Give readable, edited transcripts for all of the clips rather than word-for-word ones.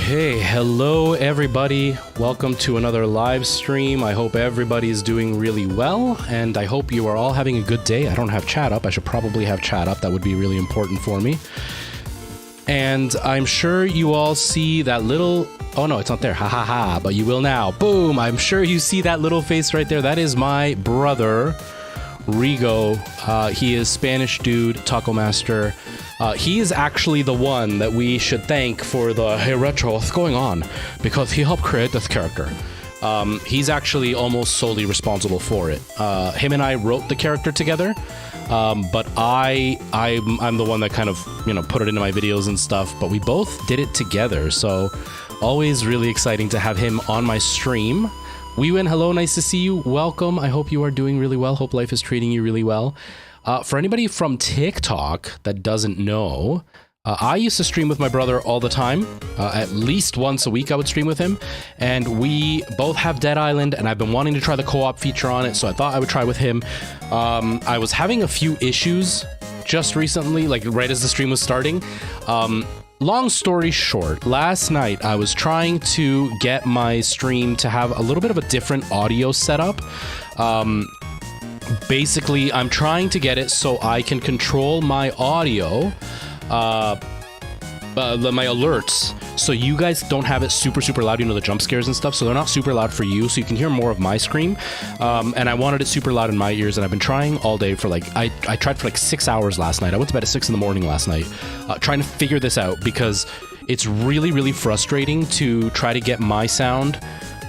Okay, hello everybody. Welcome to another live stream. I hope everybody's doing really well, and I hope you are all having a good day. I don't have chat up. I should probably have chat up. That would be really important for me. And I'm sure you all see that little... Oh no, it's not there. Ha ha ha. But you will now. Boom! I'm sure you see that little face right there. That is my brother, Rigo. He is Spanishdude, Taco Master. He is actually the one that we should thank for the "Hey Retro, what's going on?" because he helped create this character. He's actually almost solely responsible for it. Him and I wrote the character together, but I'm the one that kind of, put it into my videos and stuff, but we both did it together, so always really exciting to have him on my stream. Wewin, hello, nice to see you. Welcome. I hope you are doing really well. Hope life is treating you really well. For anybody from TikTok that doesn't know, I used to stream with my brother all the time. At least once a week I would stream with him. And we both have Dead Island, and I've been wanting to try the co-op feature on it, so I thought I would try with him. I was having a few issues just recently, like right as the stream was starting. Long story short, last night I was trying to get my stream to have a little bit of a different audio setup. Basically, I'm trying to get it so I can control my audio, my alerts, so you guys don't have it super loud, the jump scares and stuff, so they're not super loud for you, so you can hear more of my scream. And I wanted it super loud in my ears, and I've been trying all day for I tried for 6 hours last night. I went to bed at 6 in the morning last night, trying to figure this out, because it's really frustrating to try to get my sound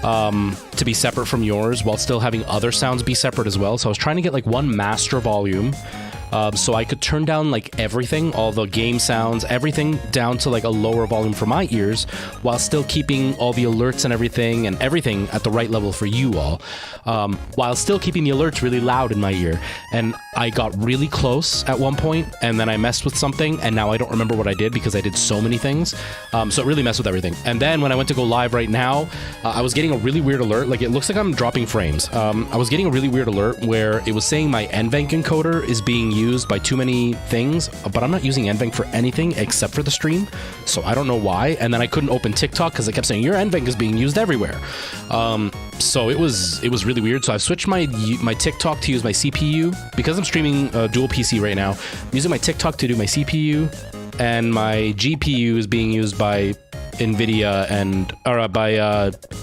to be separate from yours while still having other sounds be separate as well. So I was trying to get one master volume, so I could turn down everything, all the game sounds, everything down to a lower volume for my ears, while still keeping all the alerts and everything at the right level for you all, while still keeping the alerts really loud in my ear. And I got really close at one point, and then I messed with something, and now I don't remember what I did because I did so many things. So it really messed with everything. And then when I went to go live right now, I was getting a really weird alert. It looks like I'm dropping frames. I was getting a really weird alert where it was saying my NVENC encoder is being used by too many things, but I'm not using NVENC for anything except for the stream, so I don't know why. And then I couldn't open TikTok because it kept saying your NVENC is being used everywhere. So it was really weird. So I've switched my TikTok to use my CPU because I'm streaming dual PC right now. I'm using my TikTok to do my CPU, and my GPU is being used by NVIDIA by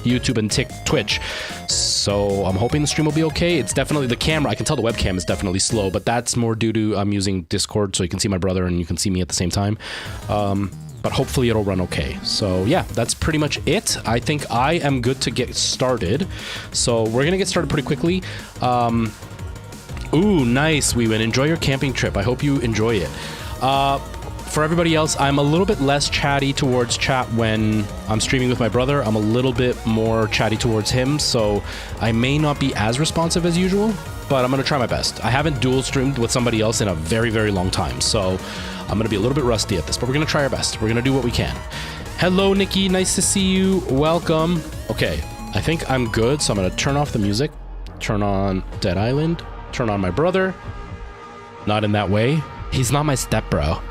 YouTube and Twitch. So I'm hoping the stream will be okay. It's definitely the camera. I can tell the webcam is definitely slow, but that's more due to I'm using Discord, so you can see my brother and you can see me at the same time. But hopefully it'll run okay. So yeah, that's pretty much it. I think I am good to get started. So we're gonna get started pretty quickly. Ooh, nice, Wewin. Enjoy your camping trip. I hope you enjoy it. For everybody else, I'm a little bit less chatty towards chat when I'm streaming with my brother. I'm a little bit more chatty towards him, so I may not be as responsive as usual, but I'm going to try my best. I haven't dual streamed with somebody else in a very long time, so I'm going to be a little bit rusty at this, but we're going to try our best. We're going to do what we can. Hello, Nikki. Nice to see you. Welcome. Okay, I think I'm good, so I'm going to turn off the music, turn on Dead Island, turn on my brother. Not in that way. He's not my stepbro.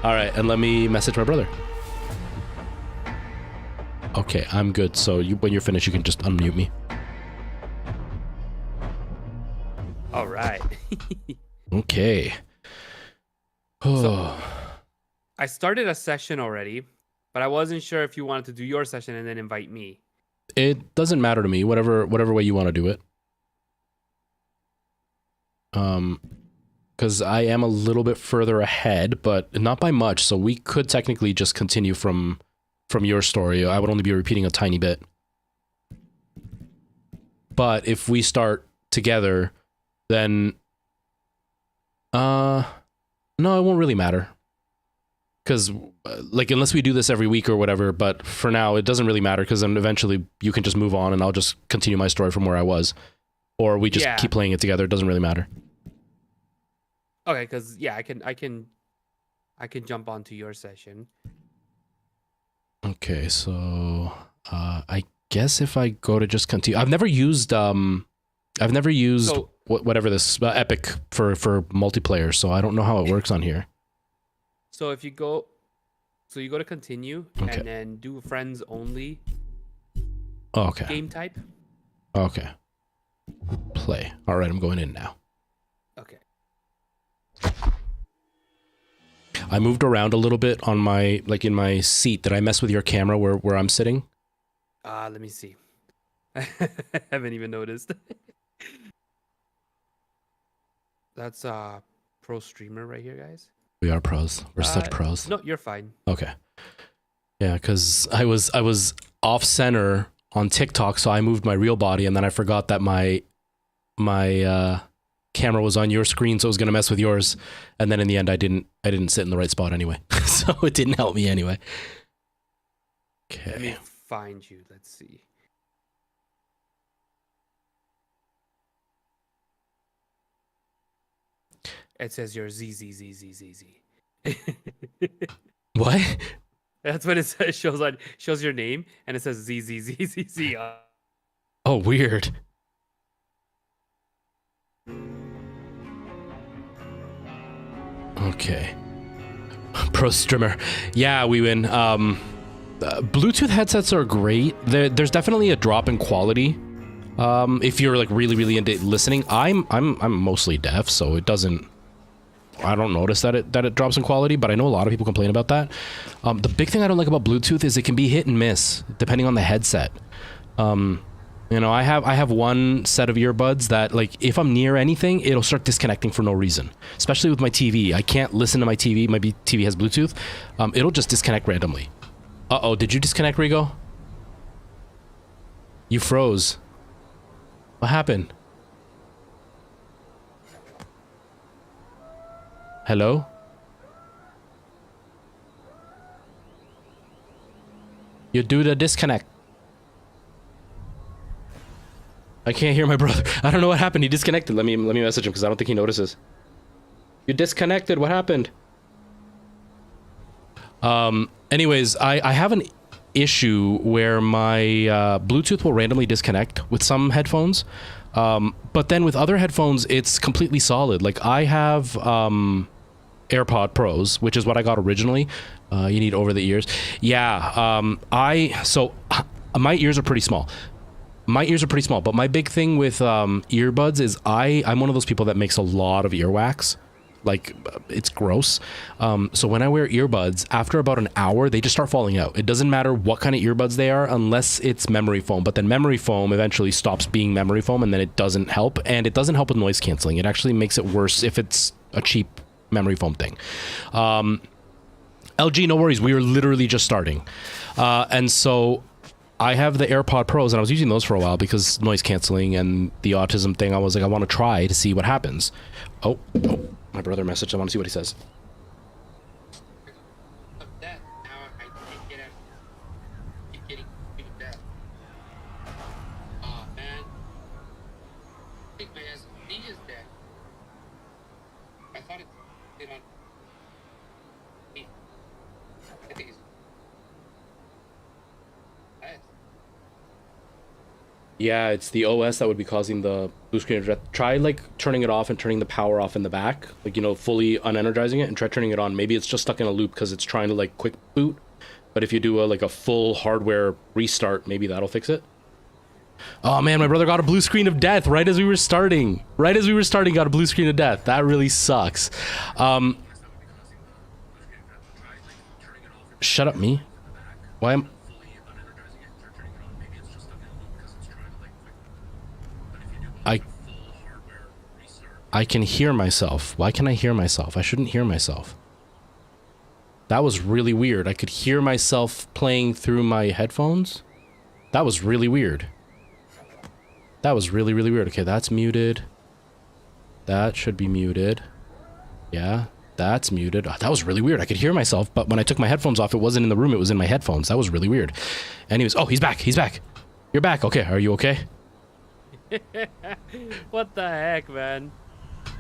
All right, and let me message my brother. Okay, I'm good. So when you're finished, you can just unmute me. All right. Okay. So, I started a session already, but I wasn't sure if you wanted to do your session and then invite me. It doesn't matter to me. Whatever way you want to do it. Because I am a little bit further ahead, but not by much, so we could technically just continue from your story. I would only be repeating a tiny bit. But if we start together, then... no, it won't really matter. Because, unless we do this every week or whatever, but for now, it doesn't really matter, because then eventually you can just move on, and I'll just continue my story from where I was. Or we just keep playing it together. It doesn't really matter. Okay, because I can jump onto your session. Okay, so I guess if I go to just continue, I've never used whatever this Epic for multiplayer, so I don't know how it works on here. So if you go So you go to continue Okay. and then do friends only Okay. game type. Okay. Play. All right, I'm going in now. Okay. I moved around a little bit on my, like in my seat. Did I mess with your camera where I'm sitting? Let me see. I haven't even noticed. That's pro streamer right here, guys. We are pros. We're such pros. No, you're fine. Okay. Yeah, because I was off center on TikTok, so I moved my real body, and then I forgot that my camera was on your screen, so it was gonna mess with yours. And then in the end, I didn't sit in the right spot anyway, so it didn't help me anyway. Let me Okay. find you. Let's see. It says you're ZZZZZZ. What? That's what it says. Shows your name and it says ZZZZZ. Oh, weird. Okay. Pro streamer. Yeah, we win. Bluetooth headsets are great. There's definitely a drop in quality. If you're like really into listening. I'm mostly deaf, so it doesn't. I don't notice that it drops in quality, but I know a lot of people complain about that. The big thing I don't like about Bluetooth is it can be hit and miss depending on the headset. You know, I have one set of earbuds that, like, if I'm near anything, it'll start disconnecting for no reason. Especially with my TV. I can't listen to my TV. My TV has Bluetooth. It'll just disconnect randomly. Uh-oh, did you disconnect, Rigo? You froze. What happened? Hello? You do the disconnect. I can't hear my brother. I don't know what happened. He disconnected. Let me message him because I don't think he notices. You disconnected. What happened? Anyways, I have an issue where my Bluetooth will randomly disconnect with some headphones. But then with other headphones, it's completely solid. Like I have AirPod Pros, which is what I got originally. You need over the ears. Yeah. So my ears are pretty small. But my big thing with earbuds is I'm one of those people that makes a lot of earwax. Like, it's gross. So when I wear earbuds, after about an hour, they just start falling out. It doesn't matter what kind of earbuds they are unless it's memory foam. But then memory foam eventually stops being memory foam, and then it doesn't help. And it doesn't help with noise canceling. It actually makes it worse if it's a cheap memory foam thing. LG, no worries. We are literally just starting. And so I have the AirPod Pros, and I was using those for a while because noise canceling and the autism thing. I was like, I want to try to see what happens. Oh, my brother messaged. I want to see what he says. Yeah, it's the OS that would be causing the blue screen of death. Try like turning it off and turning the power off in the back, like, you know, fully unenergizing it, and try turning it on. Maybe it's just stuck in a loop because it's trying to like quick boot. But if you do a full hardware restart, maybe that'll fix it. Oh man, my brother got a blue screen of death right as we were starting. Got a blue screen of death. That really sucks. Shut up, me. Why am... I can hear myself. Why can I hear myself? I shouldn't hear myself. That was really weird. I could hear myself playing through my headphones. That was really weird. Okay, that's muted. That should be muted. Yeah, that's muted. Oh, that was really weird. I could hear myself, but when I took my headphones off, it wasn't in the room. It was in my headphones. That was really weird. Anyways, oh, he's back. You're back. Okay, are you okay? What the heck, man?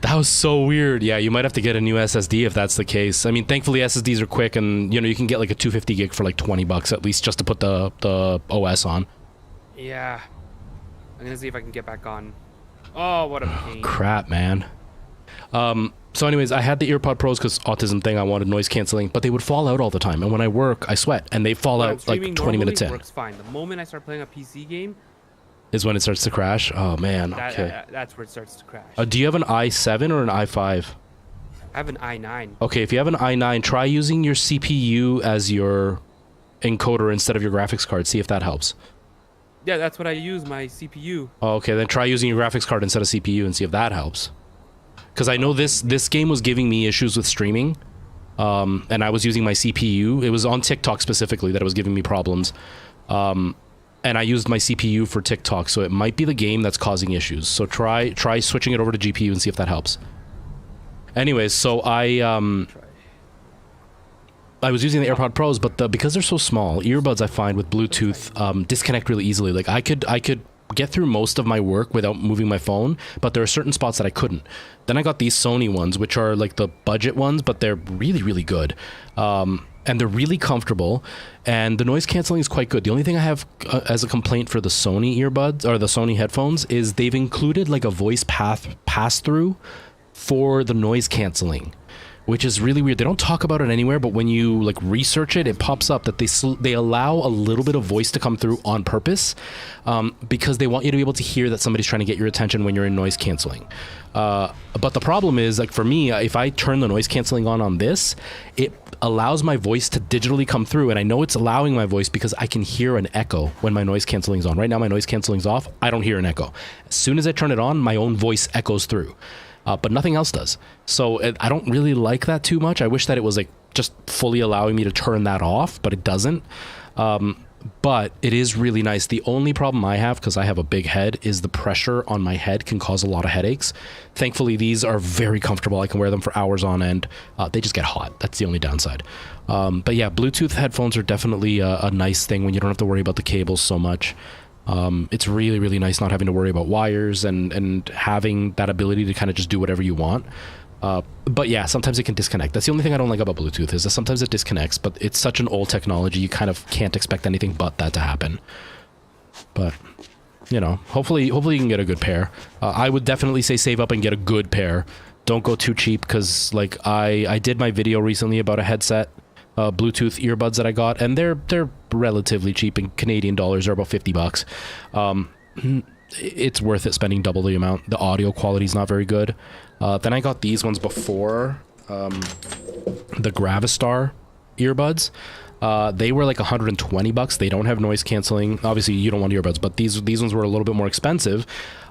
That was so weird. Yeah, you might have to get a new SSD if that's the case. I mean, thankfully SSDs are quick, and you know, you can get like a 250 gig for like 20 bucks at least just to put the OS on. Yeah. I'm gonna see if I can get back on. Oh, what a pain. Crap, man. So anyways, I had the EarPod Pros because autism thing. I wanted noise canceling, but they would fall out all the time. And when I work, I sweat, and they fall out like 20 minutes in. Works fine. The moment I start playing a PC game, is when it starts to crash. Oh man, okay. That's where it starts to crash. Do you have an i7 or an i5? I have an i9. Okay, if you have an i9, try using your CPU as your encoder instead of your graphics card. See if that helps. Yeah, that's what I use, my CPU. Oh, okay, then try using your graphics card instead of CPU and see if that helps. Because I know this game was giving me issues with streaming, and I was using my CPU. It was on TikTok specifically that it was giving me problems, and I used my CPU for TikTok, so it might be the game that's causing issues. So try switching it over to GPU and see if that helps. Anyways, so I was using the AirPod Pros, but because they're so small, earbuds I find with Bluetooth disconnect really easily. Like I could get through most of my work without moving my phone, but there are certain spots that I couldn't. Then I got these Sony ones, which are like the budget ones, but they're really, really good. And they're really comfortable, and the noise canceling is quite good. The only thing I have as a complaint for the Sony earbuds or the Sony headphones is they've included like a voice pass-through for the noise canceling, which is really weird. They don't talk about it anywhere, but when you like research it, it pops up that they allow a little bit of voice to come through on purpose, because they want you to be able to hear that somebody's trying to get your attention when you're in noise canceling. But the problem is, like for me, if I turn the noise canceling on this, it allows my voice to digitally come through, and I know it's allowing my voice because I can hear an echo when my noise canceling is on. Right now my noise canceling is off. I don't hear an echo. As soon as I turn it on, my own voice echoes through. But nothing else does. So I don't really like that too much. I wish that it was like just fully allowing me to turn that off, but it doesn't. But it is really nice. The only problem I have, because I have a big head, is the pressure on my head can cause a lot of headaches. Thankfully, these are very comfortable. I can wear them for hours on end. They just get hot. That's the only downside. But yeah, Bluetooth headphones are definitely a nice thing when you don't have to worry about the cables so much. It's really, really nice not having to worry about wires and having that ability to kind of just do whatever you want. But yeah, sometimes it can disconnect. That's the only thing I don't like about Bluetooth, is that sometimes it disconnects, but it's such an old technology, you kind of can't expect anything but that to happen. But, you know, hopefully you can get a good pair. I would definitely say save up and get a good pair. Don't go too cheap, because like I did my video recently about a headset, Bluetooth earbuds that I got, and they're relatively cheap. In Canadian dollars, they're about $50. It's worth it spending double the amount. The audio quality is not very good. Then I got these ones before, the Gravistar earbuds. They were like $120. They don't have noise canceling. Obviously, you don't want earbuds, but these ones were a little bit more expensive.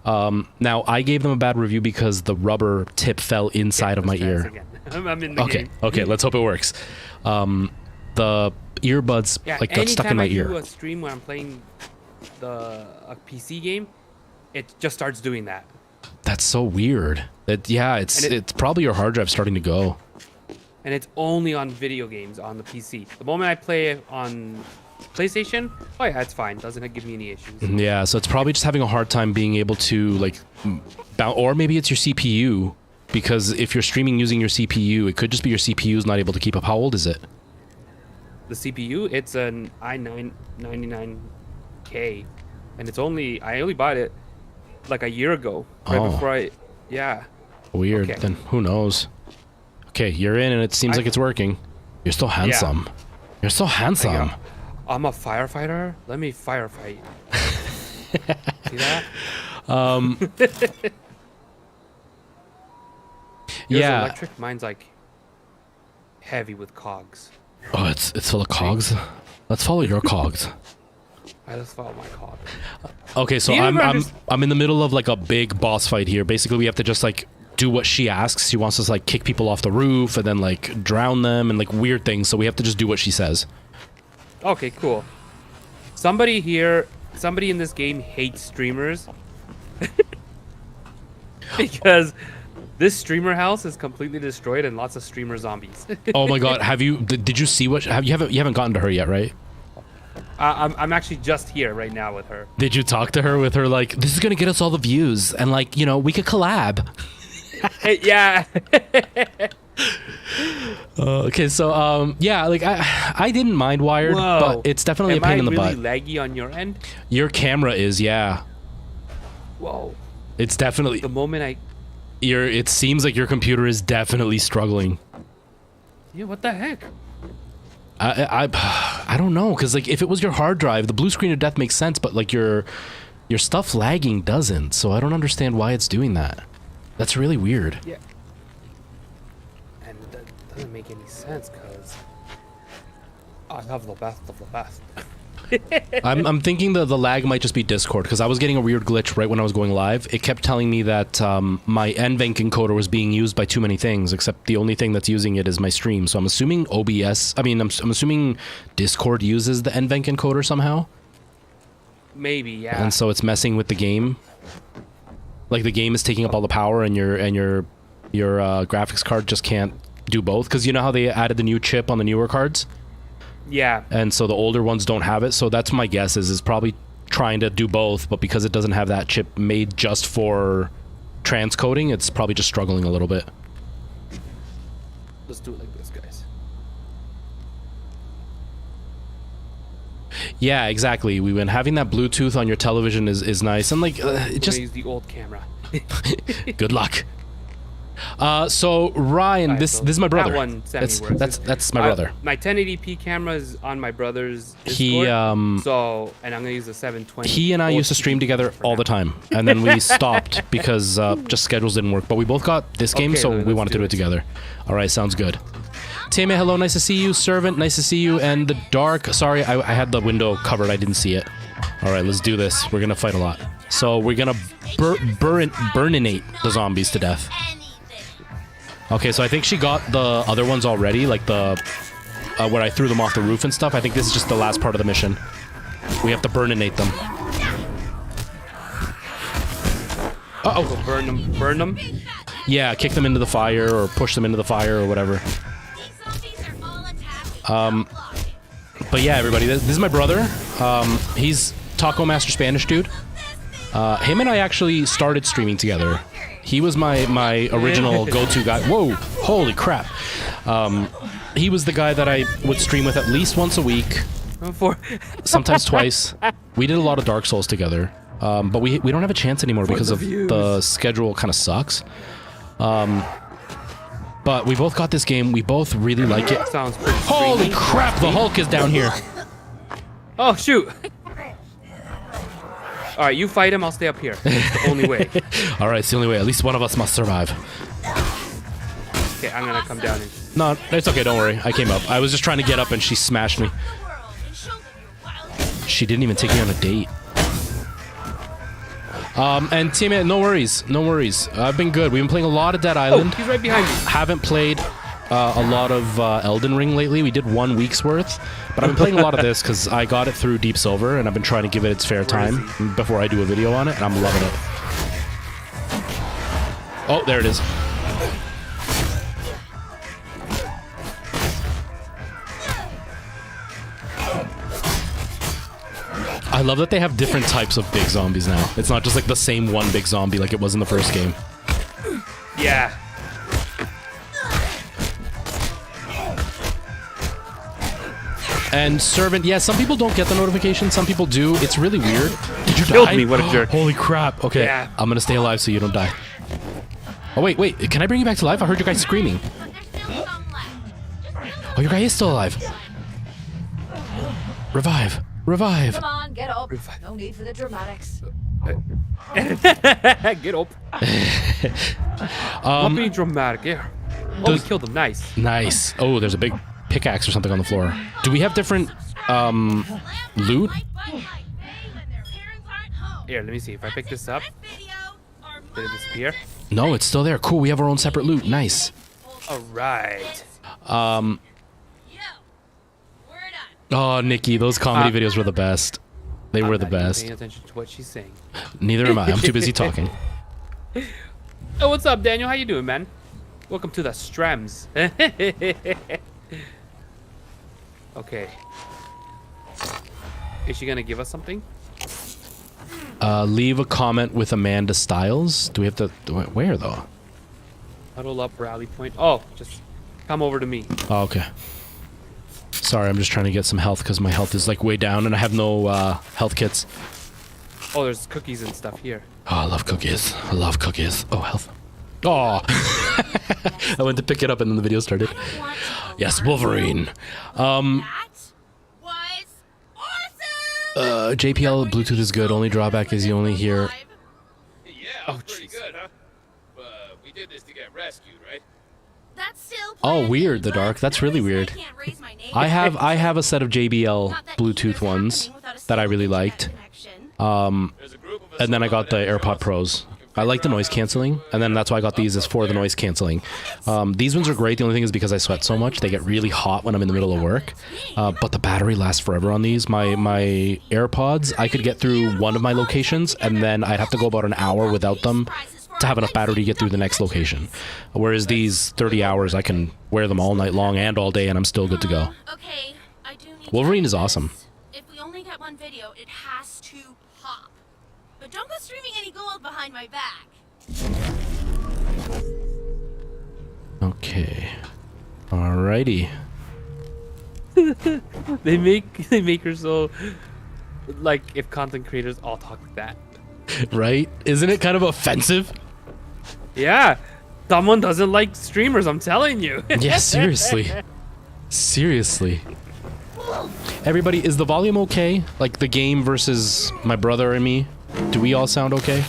Now I gave them a bad review because the rubber tip fell inside of my ear. I'm in the game. Okay, let's hope it works. The earbuds like got stuck in my ear. Anytime I do a stream when I'm playing a PC game, it just starts doing that. That's so weird. It's probably your hard drive starting to go. And it's only on video games on the PC. The moment I play on PlayStation, oh yeah, it's fine. Doesn't give me any issues. Yeah, so it's probably just having a hard time being able to like, or maybe it's your CPU. Because if you're streaming using your CPU, it could just be your CPU is not able to keep up. How old is it? The CPU, it's an i9 99K, and I only bought it like a year ago, before yeah. Weird. Okay. Then who knows? Okay, you're in, and it seems like it's working. You're so handsome. Yeah. You're so handsome. I'm a firefighter. Let me firefight. See that? Yours electric? Mine's like heavy with cogs. Oh, it's full of cogs? Let's follow your cogs. Alright, let's follow my cog. Okay, so I'm in the middle of like a big boss fight here. Basically, we have to just like do what she asks. She wants us to like kick people off the roof and then like drown them and like weird things. So we have to just do what she says. Okay, cool. Somebody in this game hates streamers. Because this streamer house is completely destroyed and lots of streamer zombies. Oh my god, did you see what you haven't gotten to her yet, right? I'm actually just here right now with her. Did you talk to her with her like, this is gonna get us all the views and like, you know, we could collab? Yeah. Okay, so yeah, like I didn't mind wired, but it's definitely a pain in the butt. Am I really laggy on your end? Your camera is, yeah. Whoa. It's definitely the moment I It seems like your computer is definitely struggling. Yeah, what the heck? I don't know, because like if it was your hard drive, the blue screen of death makes sense, but like your stuff lagging doesn't. So I don't understand why it's doing that. That's really weird. Yeah. And that doesn't make any sense because I have the best of the best. I'm thinking the lag might just be Discord, because I was getting a weird glitch right when I was going live. It kept telling me that my NVENC encoder was being used by too many things, except the only thing that's using it is my stream. So I'm assuming OBS, I'm assuming Discord uses the NVENC encoder somehow. Maybe, yeah. And so it's messing with the game. Like the game is taking up all the power, and your graphics card just can't do both. Because you know how they added the new chip on the newer cards? Yeah. And so the older ones don't have it. So that's my guess is probably trying to do both, but because it doesn't have that chip made just for transcoding, it's probably just struggling a little bit. Let's do it like this, guys. Yeah, exactly. Having that Bluetooth on your television is nice, and like it just use the old camera. good luck. So Ryan, this is my brother. That one semi-works. That's my brother. My 1080p camera is on my brother's Discord. And I'm gonna use the 720. He and I used to stream together all the time, and then we stopped because just schedules didn't work. But we both got this game, so we wanted to do it together. All right, sounds good. Tame, hello, nice to see you. Servant, nice to see you. And the Dark, sorry, I had the window covered, I didn't see it. All right, let's do this. We're gonna fight a lot. So we're gonna burninate the zombies to death. Okay, so I think she got the other ones already, like the where I threw them off the roof and stuff. I think this is just the last part of the mission. We have to burninate them. Uh-oh. So burn them? Yeah, kick them into the fire or push them into the fire or whatever. But yeah, everybody, this is my brother. He's Taco Master Spanishdude. Him and I actually started streaming together. He was my original go-to guy. Whoa, holy crap. He was the guy that I would stream with at least once a week. Sometimes twice. We did a lot of Dark Souls together. But we don't have a chance anymore because of the schedule kind of sucks. But we both got this game. We both really like it. Sounds pretty Holy crap, the Hulk is down here. Oh, shoot. All right, you fight him. I'll stay up here. It's the only way. All right, it's the only way. At least one of us must survive. Okay, I'm gonna come down and... No, it's okay. Don't worry. I came up. I was just trying to get up, and she smashed me. She didn't even take me on a date. And teammate, no worries. No worries. I've been good. We've been playing a lot of Dead Island. Oh, he's right behind me. Haven't played a lot of Elden Ring lately. We did 1 week's worth. But I've been playing a lot of this because I got it through Deep Silver, and I've been trying to give it its fair time before I do a video on it, and I'm loving it. Oh, there it is. I love that they have different types of big zombies now. It's not just like the same one big zombie like it was in the first game. Yeah. And Servant, yeah, some people don't get the notification, some people do. It's really weird. Did you Killed die? me, what a jerk. Holy crap. Okay, Yeah. I'm gonna stay alive so you don't die. Oh, wait, can I bring you back to life? I heard your guy screaming. Oh, your guy is still alive. Revive. Come on, get up. No need for the dramatics. Get up. Not being dramatic, yeah. Oh, we killed him. Nice. Nice. Oh, there's a big pickaxe or something on the floor. Do we have different loot? Here, let me see. If I pick this up, did it disappear? No, it's still there. Cool, we have our own separate loot. Nice. All right. Oh, Nikki, those comedy videos were the best. They were the best. Paying attention to what she's saying. Neither am I. I'm too busy talking. Oh, what's up, Daniel? How you doing, man? Welcome to the Strems. Okay. Is she gonna give us something? Leave a comment with Amanda Styles. Do we have to... Where, though? Huddle up, rally point. Oh, just come over to me. Oh, okay. Sorry, I'm just trying to get some health because my health is like way down and I have no health kits. Oh, there's cookies and stuff here. Oh, I love cookies. I love cookies. Oh, health. Oh, I went to pick it up and then the video started. Yes, Wolverine. That was awesome. JPL Bluetooth is good. Only drawback is you only hear. Yeah, Oh, pretty jeez. good, huh? We did this to get rescued, right? That's still Oh, planning, weird, the but dark. That's really notice I weird. can't raise my name. I have a set of JBL Not that Bluetooth either's ones happening without a that I stable really internet liked. connection. There's a group of us And then I got the that AirPod shows Pros. I like the noise canceling, and then that's why I got these is for the noise canceling. These ones are great. The only thing is because I sweat so much, they get really hot when I'm in the middle of work. But the battery lasts forever on these. My AirPods, I could get through one of my locations, and then I'd have to go about an hour without them to have enough battery to get through the next location. Whereas these 30 hours, I can wear them all night long and all day, and I'm still good to go. Okay, I do need to Wolverine add is awesome. this. If we only get one video, it has to pop. But don't go streaming any gold behind my back. Okay. Alrighty. They make her so like if content creators all talk like that. Right? Isn't it kind of offensive? Yeah, someone doesn't like streamers. I'm telling you. Yeah, seriously. Seriously. Everybody, is the volume okay? Like the game versus my brother and me? Do we all sound okay?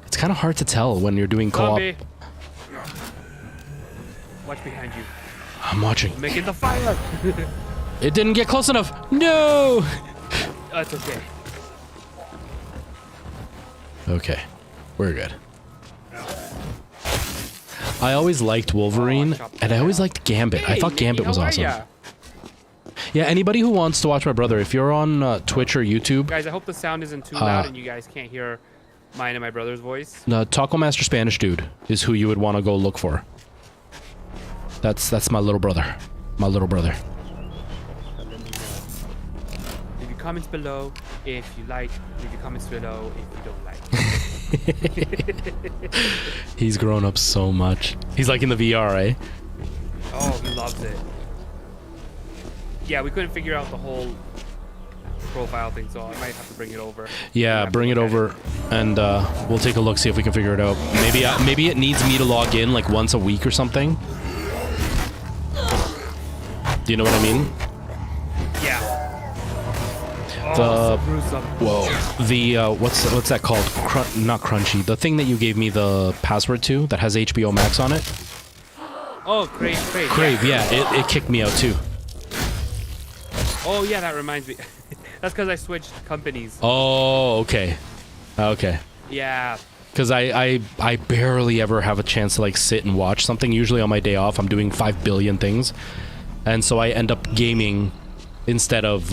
It's kind of hard to tell when you're doing co-op. Zombie. Watch behind you. I'm watching. Making the fire. It didn't get close enough. No! That's okay. Okay. We're good. I always liked Wolverine, and I always liked Gambit. I thought Gambit was awesome. Yeah, anybody who wants to watch my brother, if you're on Twitch or YouTube, Guys, I hope the sound isn't too loud and you guys can't hear mine and my brother's voice. Taco Master Spanish Dude is who you would want to go look for. That's my little brother. My little brother. Leave your comments below if you like. Leave your comments below if you don't like. He's grown up so much. He's like in the VR, eh? Oh, he loves it. Yeah, we couldn't figure out the whole profile thing, so I might have to bring it over. Yeah, bring it over, and we'll take a look, see if we can figure it out. Maybe it needs me to log in like once a week or something. Do you know what I mean? Yeah. The Oh, so gruesome. whoa, the what's that called? Not Crunchy. The thing that you gave me the password to that has HBO Max on it. Oh, Crave. Crave, yeah, it kicked me out too. Oh, yeah, that reminds me. That's because I switched companies. Oh, okay, okay. Yeah. Because I barely ever have a chance to like sit and watch something. Usually on my day off, I'm doing 5 billion things, and so I end up gaming instead of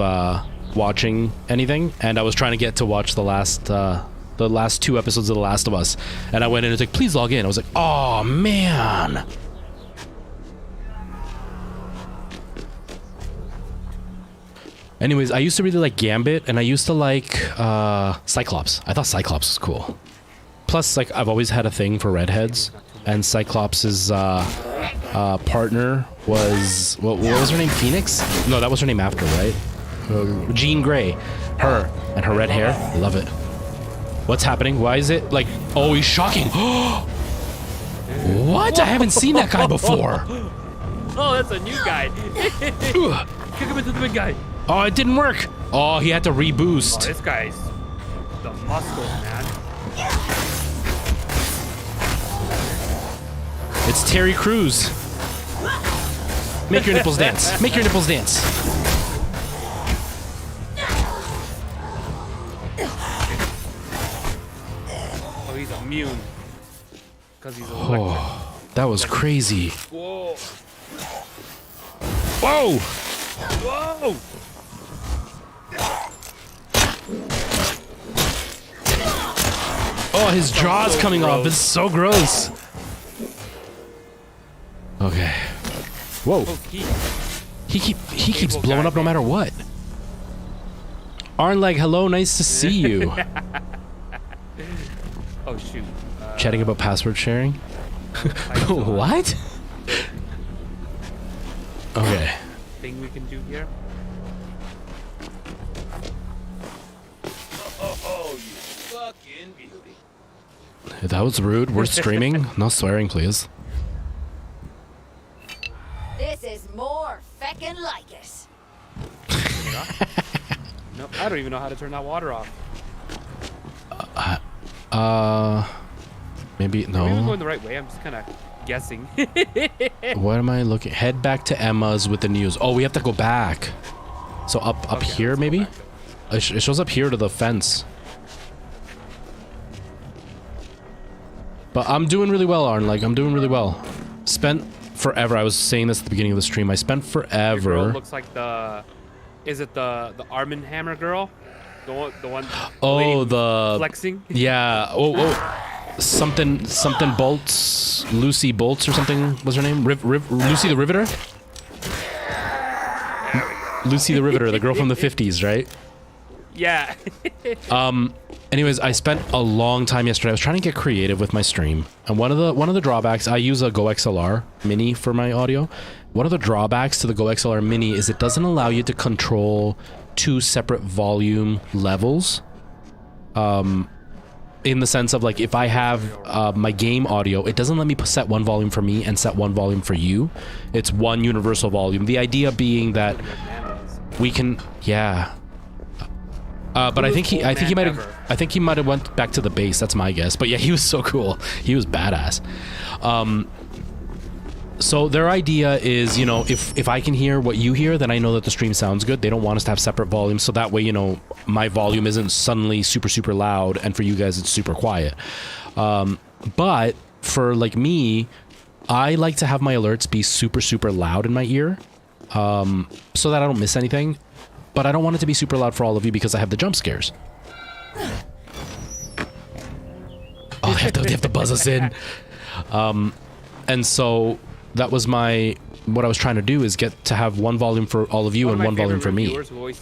watching anything. And I was trying to get to watch the last 2 episodes of The Last of Us, and I went in and it's like, please log in. I was like, oh man. Anyways, I used to really like Gambit, and I used to like Cyclops. I thought Cyclops was cool. Plus, like, I've always had a thing for redheads, and Cyclops's partner was what was her name? Phoenix? No, that was her name after, right? Jean Grey. Her and her red hair. Love it. What's happening? Why is it like? Oh, he's shocking. What? I haven't seen that guy before. Oh, that's a new guy. Kick him into the big guy. Oh, it didn't work. Oh, he had to Oh, reboost. this guy's the muscles, man. It's Terry Crews. Make your nipples dance. Make your nipples dance. Oh, he's immune. Because he's electric. Oh, that was crazy. Whoa. Whoa! Whoa! Oh, his jaw's so coming off. gross. It's so gross. Okay. Whoa. Oh, He keeps Cable blowing guy, up no matter what. Arnleg, hello, nice to see you. Oh, shoot. Chatting about password sharing? I don't know What? Okay. thing we can do here. Oh, you fucking beauty. That was rude. We're streaming. No swearing, please. This is more feckin' like it. No, I don't even know how to turn that water off. Maybe Maybe I'm no. going the right way. I'm just kind of guessing. What am I looking? Head back to Emma's with the news. Oh, we have to go back. So up Okay, here let's go maybe. back then. It shows up here to the fence. But I'm doing really well, Arn. Like, I'm doing really well. Spent forever. I was saying this at the beginning of the stream. I spent Your girl forever. looks like the. Is it the Arm & Hammer girl? The one. Oh, lady the flexing. yeah. Oh. Something Bolts. Lucy Bolts or something was her name. Lucy the Riveter. Lucy the Riveter, the girl from the 50s, right? Yeah. Anyways, I spent a long time yesterday. I was trying to get creative with my stream, and one of the drawbacks, I use a Go XLR Mini for my audio. One of the drawbacks to the Go XLR Mini is it doesn't allow you to control 2 separate volume levels. In the sense of, like, if I have my game audio, it doesn't let me set one volume for me and set one volume for you. It's one universal volume. The idea being that we can, yeah. But I think he might have went back to the base. That's my guess. But yeah, he was so cool. He was badass. So their idea is, you know, if I can hear what you hear, then I know that the stream sounds good. They don't want us to have separate volumes, so that way, you know, my volume isn't suddenly super, super loud, and for you guys, it's super quiet. But for, like, me, I like to have my alerts be super, super loud in my ear, so that I don't miss anything. But I don't want it to be super loud for all of you because I have the jump scares. Oh, they have to buzz us in. And so that was what I was trying to do, is get to have one volume for all of you and one volume for me.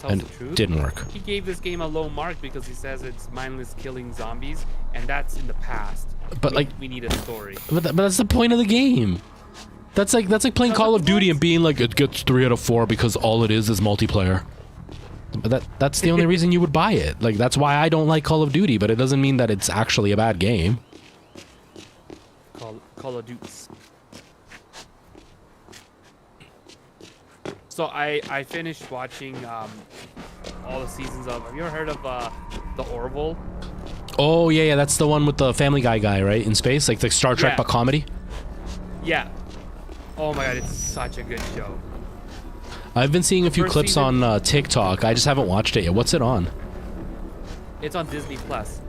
And it didn't work. He gave this game a low mark because he says it's mindless killing zombies, and that's in the past. But like, we need a story. But that's the point of the game. That's like playing Call of Duty and being like, it gets 3 out of 4 because all it is multiplayer. But that's the only reason you would buy it. Like, that's why I don't like Call of Duty, but it doesn't mean that it's actually a bad game. Call of Duty. So I finished watching all the seasons of. Have you ever heard of the Orville? Oh yeah, that's the one with the Family Guy, right? In space, like the Star Trek but comedy. Yeah. Oh my god, it's such a good show. I've been seeing a few First clips season- on TikTok. I just haven't watched it yet. What's it on? It's on Disney Plus.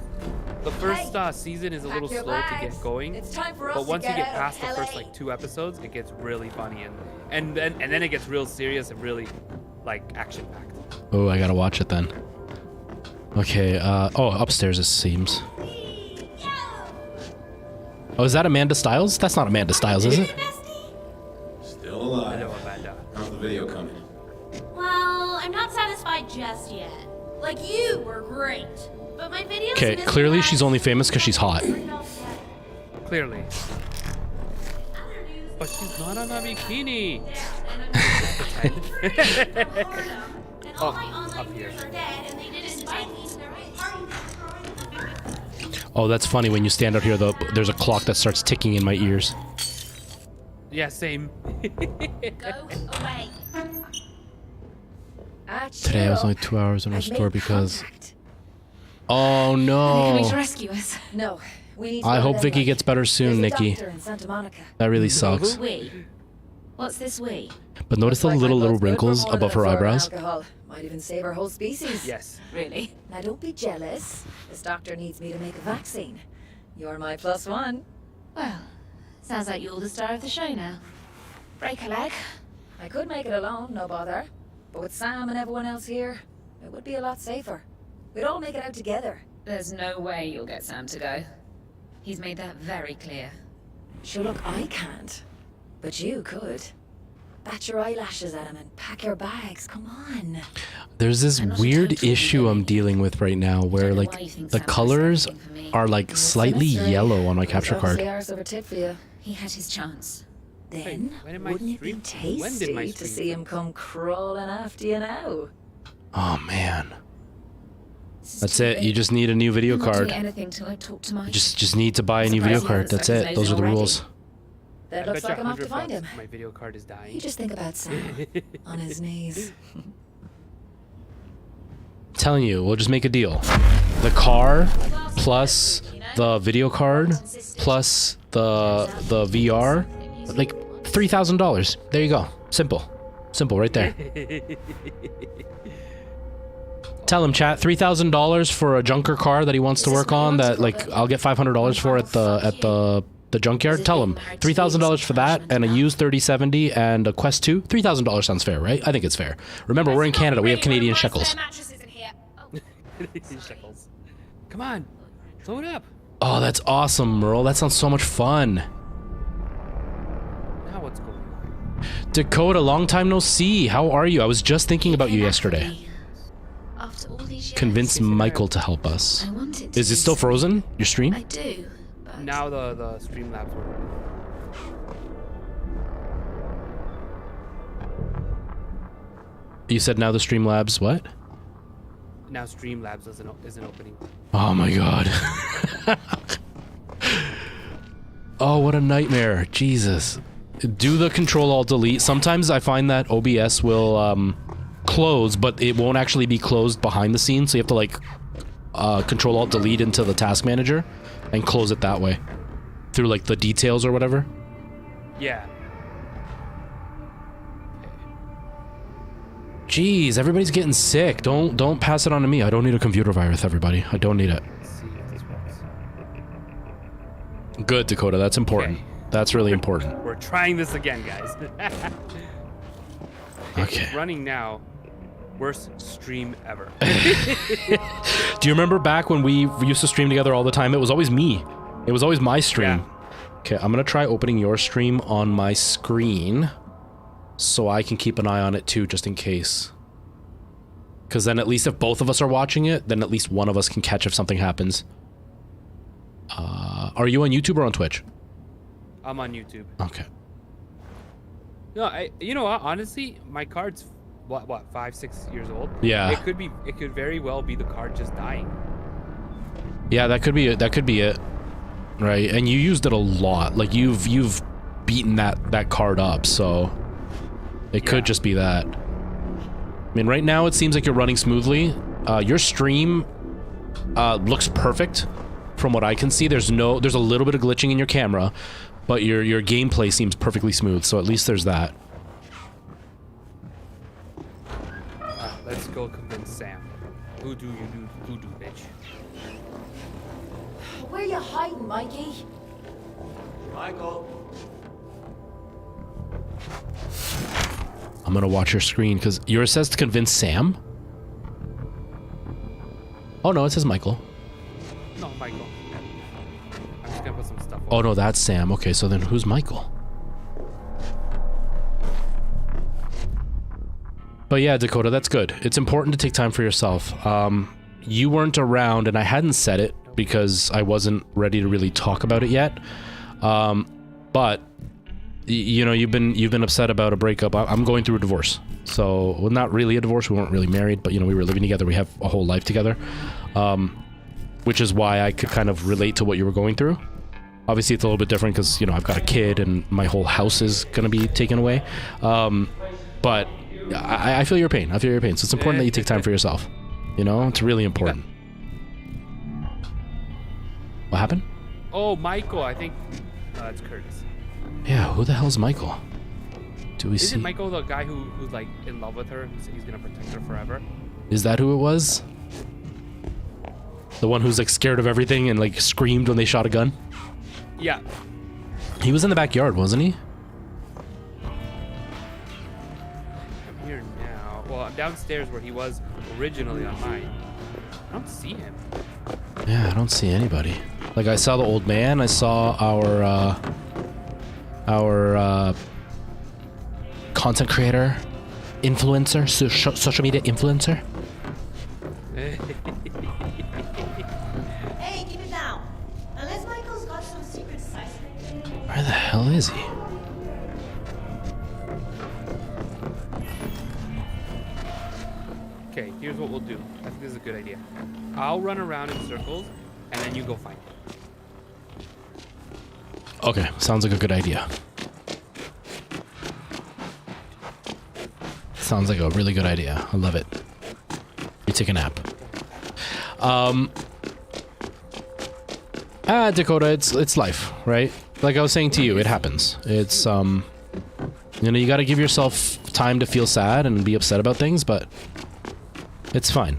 The first season is a little your slow to bags. get going, It's time for us but to once you get get out past of the first LA. like 2 episodes, it gets really funny and then it gets real serious and really like action packed. Oh, I gotta watch it then. Okay. Oh, upstairs it seems. Oh, is that Amanda Styles? That's not Amanda Styles, is it? Still I know alive. Amanda. How's the video coming? Well, I'm not satisfied just yet. Like, you were great, but my videos. Okay, clearly she's only famous because she's hot. Clearly. But she's not on a bikini. And all my up online here. viewers are dead, and they didn't invite me to their party. Oh, that's funny. When you stand out here, there's a clock that starts ticking in my ears. Yeah, same. Go away. Today I was only 2 hours in our store because... Oh no. to rescue us? No, we need to I go hope to Vicky Denmark. gets better soon, There's a Nikki. doctor in Santa Monica. That really sucks. We? What's this we? But notice the Looks like little I'm both good wrinkles for more above than her absorbing eyebrows. alcohol. Might even save our whole species. Yes. Really? Now don't be jealous. This doctor needs me to make a vaccine. You're my +1. Well, sounds like you're the star of the show now. Break a leg. I could make it alone, no bother. But with Sam and everyone else here, it would be a lot safer. We'd all make it out together. There's no way you'll get Sam to go. He's made that very clear. Sure, look, I can't. But you could. Bat your eyelashes at him and pack your bags. Come on. There's this I'm not a weird total issue I'm idiot. dealing with right now where Don't know like why you think the Sam was colors something for me. are like slightly It's a mystery. yellow on my It was capture obviously card. ours of a tit for you. He had his chance. Then, when did my wouldn't it be stream- when did my tasty to stream see him come crawling after you now? Oh man. That's it. You just need a new video I'm not doing card. anything till I talk to Mike. Just need to buy a new video Surprised he card. hasn't That's stuck his it. nose Those in are the already. rules. That I looks bet like you I'm off to 100 find him. bucks my video card is dying. You just think about Sam on his knees. Telling you, we'll just make a deal. The car plus the video card plus the VR, like $3,000. There you go. Simple right there. Tell him, chat, $3,000 for a junker car that he wants to work on. That like I'll get $500 for at the junkyard. Tell him $3,000 for that and a used 3070 and a Quest 2. $3,000 sounds fair, right? I think it's fair. Remember, we're in Canada. We have Canadian shekels. Shekels. Come on, blow it up. Oh, that's awesome, Merle. That sounds so much fun. Now what's going on? Dakota, long time no see. How are you? I was just thinking about you yesterday. After all these years, Convince Michael to help us. I want it to Is it be still so- frozen? Your stream? I do, but Now the Streamlabs work. You said now the Streamlabs what? Now Streamlabs isn't opening. Oh my god. Oh, what a nightmare. Jesus. Do the Control-Alt-Delete. Sometimes I find that OBS will close, but it won't actually be closed behind the scenes, so you have to like Control-Alt-Delete into the task manager and close it that way. Through like the details or whatever. Yeah. Jeez, everybody's getting sick. Don't pass it on to me. I don't need a computer virus, everybody. I don't need it. Let's see if this works. Good, Dakota. That's important. Okay. That's really important. We're trying this again, guys. Okay. It's running now. Worst stream ever. Do you remember back when we used to stream together all the time? It was always me. It was always my stream. Yeah. Okay, I'm gonna try opening your stream on my screen so I can keep an eye on it too, just in case. Because then at least if both of us are watching it, then at least one of us can catch if something happens. Are you on YouTube or on Twitch? I'm on YouTube. Okay. No, you know what? Honestly, my card's what 5-6 years old. Yeah. It could very well be the card just dying. Yeah, that could be it. That could be it. Right, and you used it a lot. Like you've beaten that card up, so it could just be that. I mean, right now it seems like you're running smoothly. Your stream looks perfect from what I can see. There's a little bit of glitching in your camera, but your gameplay seems perfectly smooth. So at least there's that. Let's go convince Sam. Who do, bitch? Where you hiding, Mikey? Michael. I'm gonna watch your screen because yours says to convince Sam. Oh no, it says Michael. No, Michael. I'm just gonna put some stuff. Oh no, that's Sam. Okay, so then who's Michael? But yeah, Dakota, that's good. It's important to take time for yourself. You weren't around, and I hadn't said it because I wasn't ready to really talk about it yet. But you know, you've been upset about a breakup. I'm going through a divorce. So, well, not really a divorce. We weren't really married, but you know, we were living together. We have a whole life together, which is why I could kind of relate to what you were going through. Obviously, it's a little bit different because you know I've got a kid and my whole house is gonna be taken away. But I feel your pain. I feel your pain. So it's important that you take time for yourself. You know, it's really important. What happened? Oh, Michael. I think it's Curtis. Yeah, who the hell's Michael? Do we see? Isn't Michael the guy who's like in love with her? He's gonna protect her forever. Is that who it was? The one who's like scared of everything and like screamed when they shot a gun? Yeah. He was in the backyard, wasn't he? I'm here now. Well, I'm downstairs where he was originally on mine. I don't see him. Yeah, I don't see anybody. Like I saw the old man. I saw our content creator, influencer, social media influencer. Hey, keep it down. Unless Michael's got some secret spice. Where the hell is he? Okay, here's here's what we'll do. I think this is a good idea. I'll run around in circles, and then you go find it. Okay, sounds like a good idea. Sounds like a really good idea. I love it. You take a nap. Dakota, it's life, right? Like I was saying to you, it happens. It's you know, you got to give yourself time to feel sad and be upset about things, but it's fine.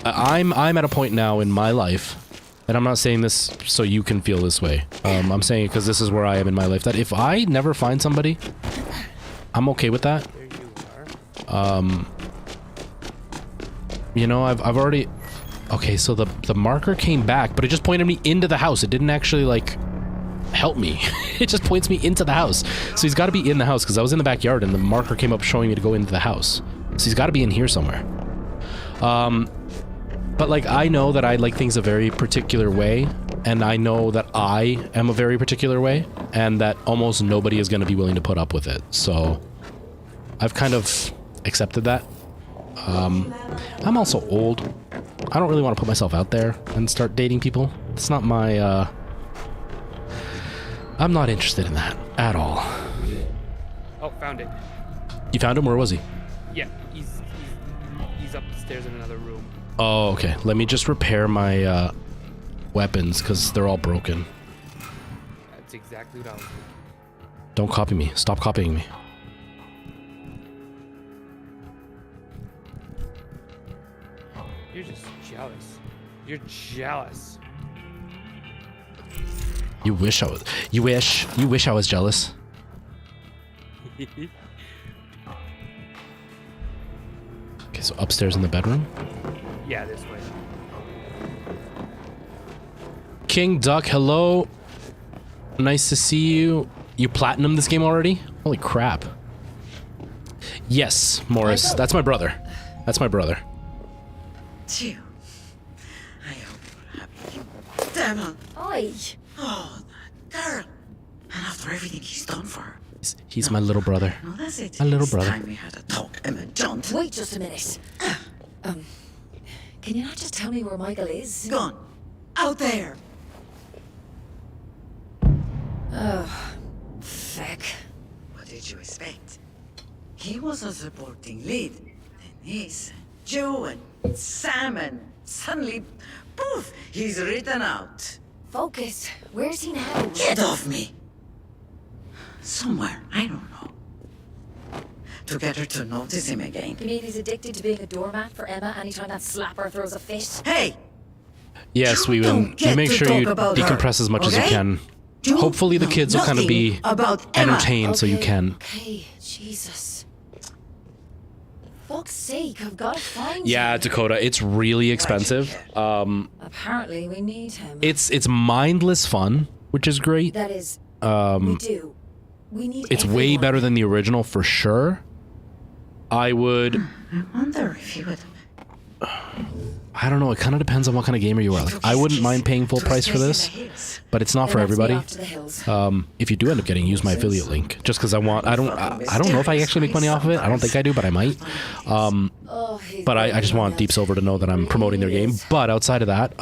I'm at a point now in my life, and I'm not saying this so you can feel this way. I'm saying it because this is where I am in my life, that if I never find somebody, I'm okay with that. There you are. You know, I've already... Okay, so the marker came back, but it just pointed me into the house. It didn't actually, like, help me. It just points me into the house. So he's got to be in the house, because I was in the backyard, and the marker came up showing me to go into the house. So he's got to be in here somewhere. But, like, I know that I like things a very particular way, and I know that I am a very particular way, and that almost nobody is going to be willing to put up with it. So I've kind of accepted that. I'm also old. I don't really want to put myself out there and start dating people. It's not my, I'm not interested in that at all. Oh, found it. You found him? Where was he? Yeah, he's upstairs in another room. Oh, okay. Let me just repair my, weapons, because they're all broken. That's exactly what I was doing. Don't copy me. Stop copying me. You're just jealous. You're jealous. You wish I was... You wish I was jealous. Okay, so upstairs in the bedroom. Yeah, this way. King Duck, hello. Nice to see you. You platinum this game already? Holy crap. Yes, Morris. That's my brother. That's my brother. Phew. I hope you're happy. Damn it. Oi! Oh, that girl. And after everything he's done for her. He's my little brother. No, that's it. My little It's brother. time we had a talk, Emma Junt. Wait just a minute. Can you not just tell me where Michael is? Gone. Out there. Oh, feck. What did you expect? He was a supporting lead. Denise, Joe, and Sam, and suddenly, poof, he's written out. Focus. Where's he now? Get off me! Somewhere, I don't know. To get her to notice him again. You mean he's addicted to being a doormat for Emma anytime that slapper throws a fit? Hey! Yes, You we don't will. You get make to sure talk you about decompress her, as much as you okay? can. You Hopefully the know kids will kind of be nothing about Emma. entertained so you can. Okay, Jesus. Fuck's sake, I've got to find Yeah, him. Dakota, it's really expensive. Apparently we need him. It's mindless fun, which is great. That is, we do. We need It's way everyone. better than the original for sure. I would... I wonder if he would... I don't know, it kind of depends on what kind of gamer you are. Like, I wouldn't mind paying full price for this, but it's not for Then that's me everybody. off to the hills. If you do end up getting, use my affiliate link. Just because I want... I don't know if I actually make money off of it. I don't think I do, but I might. Oh, he's But I just want brilliant. Deep Silver to know that I'm promoting their game. But outside of that,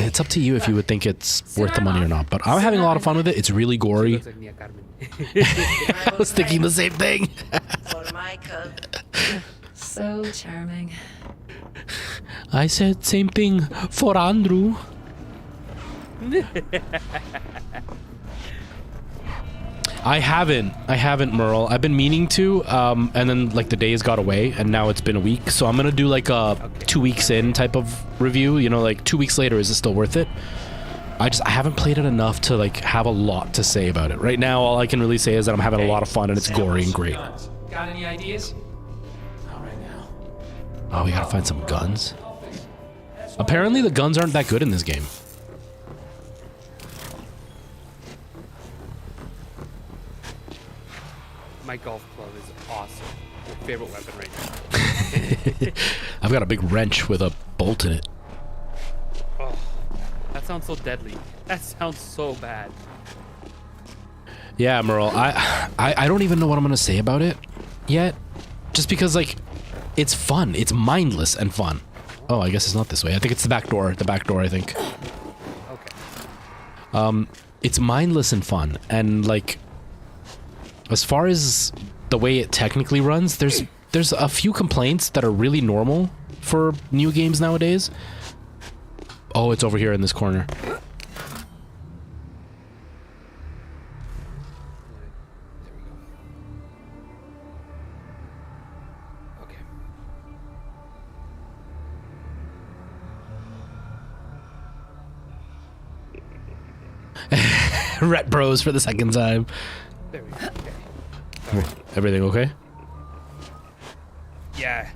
it's up to you if you would think it's worth the money or not. But I'm having a lot of fun with it. It's really gory. Looks like Nia Carmen. I was thinking the same thing. For Michael. So charming. I said same thing for Andrew. I haven't, Merle. I've been meaning to, and then like the days got away, and now it's been a week. So I'm gonna do like a 2 weeks in type of review. You know, like 2 weeks later, is it still worth it? I haven't played it enough to like have a lot to say about it. Right now, all I can really say is that I'm having a lot of fun and it's gory and great. Got any ideas? Not right now. Oh, we gotta find some guns. Apparently, the guns aren't that good in this game. My golf club is awesome. My favorite weapon right now. I've got a big wrench with a bolt in it. Oh, that sounds so deadly. That sounds so bad. Yeah, Merle, I don't even know what I'm gonna say about it yet. Just because, like, It's fun. It's mindless and fun. Oh, I guess it's not this way. I think it's the back door. The back door, I think. Okay. It's mindless and fun. And, like, as far as the way it technically runs, there's a few complaints that are really normal for new games nowadays. Oh, it's over here in this corner. Ret bros for the second time. There we go. Okay. Everything okay? Yeah.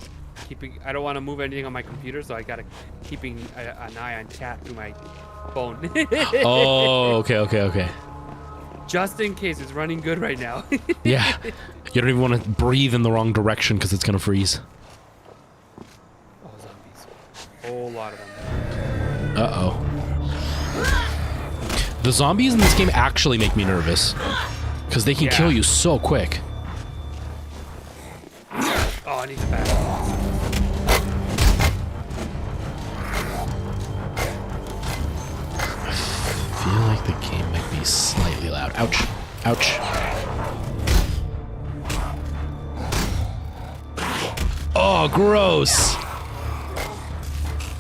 I don't want to move anything on my computer, so I gotta keeping an eye on chat through my phone. Oh, okay. Just in case it's running good right now. Yeah. You don't even want to breathe in the wrong direction because it's gonna freeze. Oh, zombies. A whole lot of them. Uh-oh. The zombies in this game actually make me nervous. Because they can kill you so quick. Oh, I need the back. I feel like the game might be slightly loud. Ouch. Ouch. Oh, gross.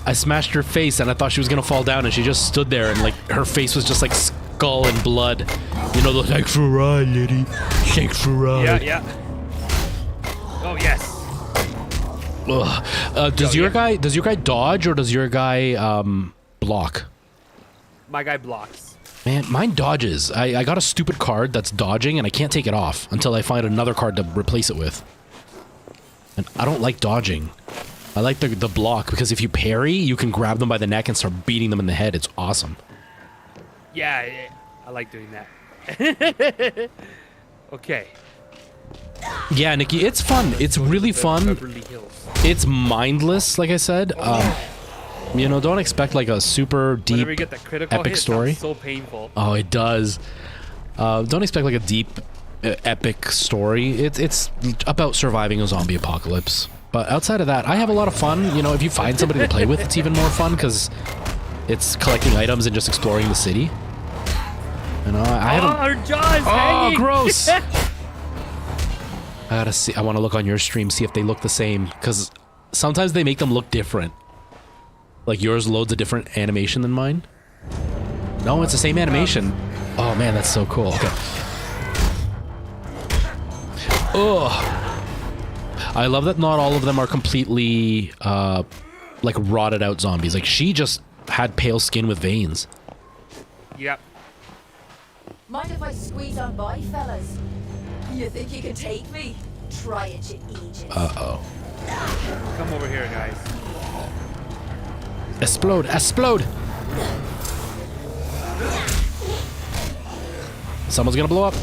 I smashed her face and I thought she was gonna fall down and she just stood there and like her face was just like skull and blood. You know, the thanks for a ride, lady. Thanks for a ride. Yeah. Oh yes. Ugh. Does your guy dodge or does your guy block? My guy blocks. Man, mine dodges. I got a stupid card that's dodging and I can't take it off until I find another card to replace it with. And I don't like dodging. I like the block because if you parry, you can grab them by the neck and start beating them in the head. It's awesome. Yeah, I like doing that. Okay. Yeah, Nikki, it's fun. It's really fun. Beverly Hills. It's mindless, like I said. You know, don't expect like a super deep, Whenever you get that critical epic hit, story. It's so painful. Oh, it does. Don't expect like a deep, epic story. It's about surviving a zombie apocalypse. But outside of that, I have a lot of fun. You know, if you find somebody to play with, it's even more fun because it's collecting items and just exploring the city. You know, I haven't. Her jaw's hanging. Gross! I gotta see. I want to look on your stream, see if they look the same, because sometimes they make them look different. Like yours loads a different animation than mine. No, it's the same animation. Oh man, that's so cool. Okay. Ugh. I love that not all of them are completely, like rotted out zombies. Like she just had pale skin with veins. Yep. Mind if I squeeze on by, fellas? You think you can take me? Try it, you Aegis. Uh-oh. Come over here, guys. Explode! Explode! Someone's gonna blow up.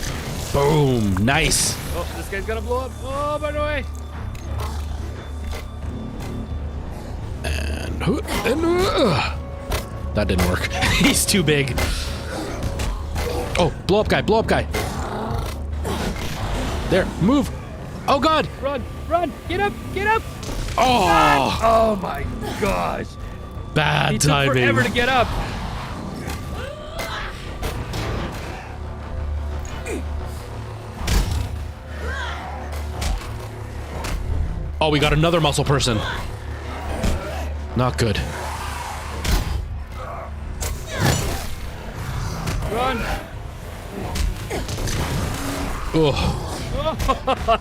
Boom! Nice! Oh, this guy's gonna blow up. Oh, by the way. And that didn't work. He's too big. Oh, blow up guy, blow up guy. There, move. Oh god. Run, run, get up, get up. Oh, Oh my gosh. bad He took timing. forever to get up. Oh, we got another muscle person. Not good. Run. Oh,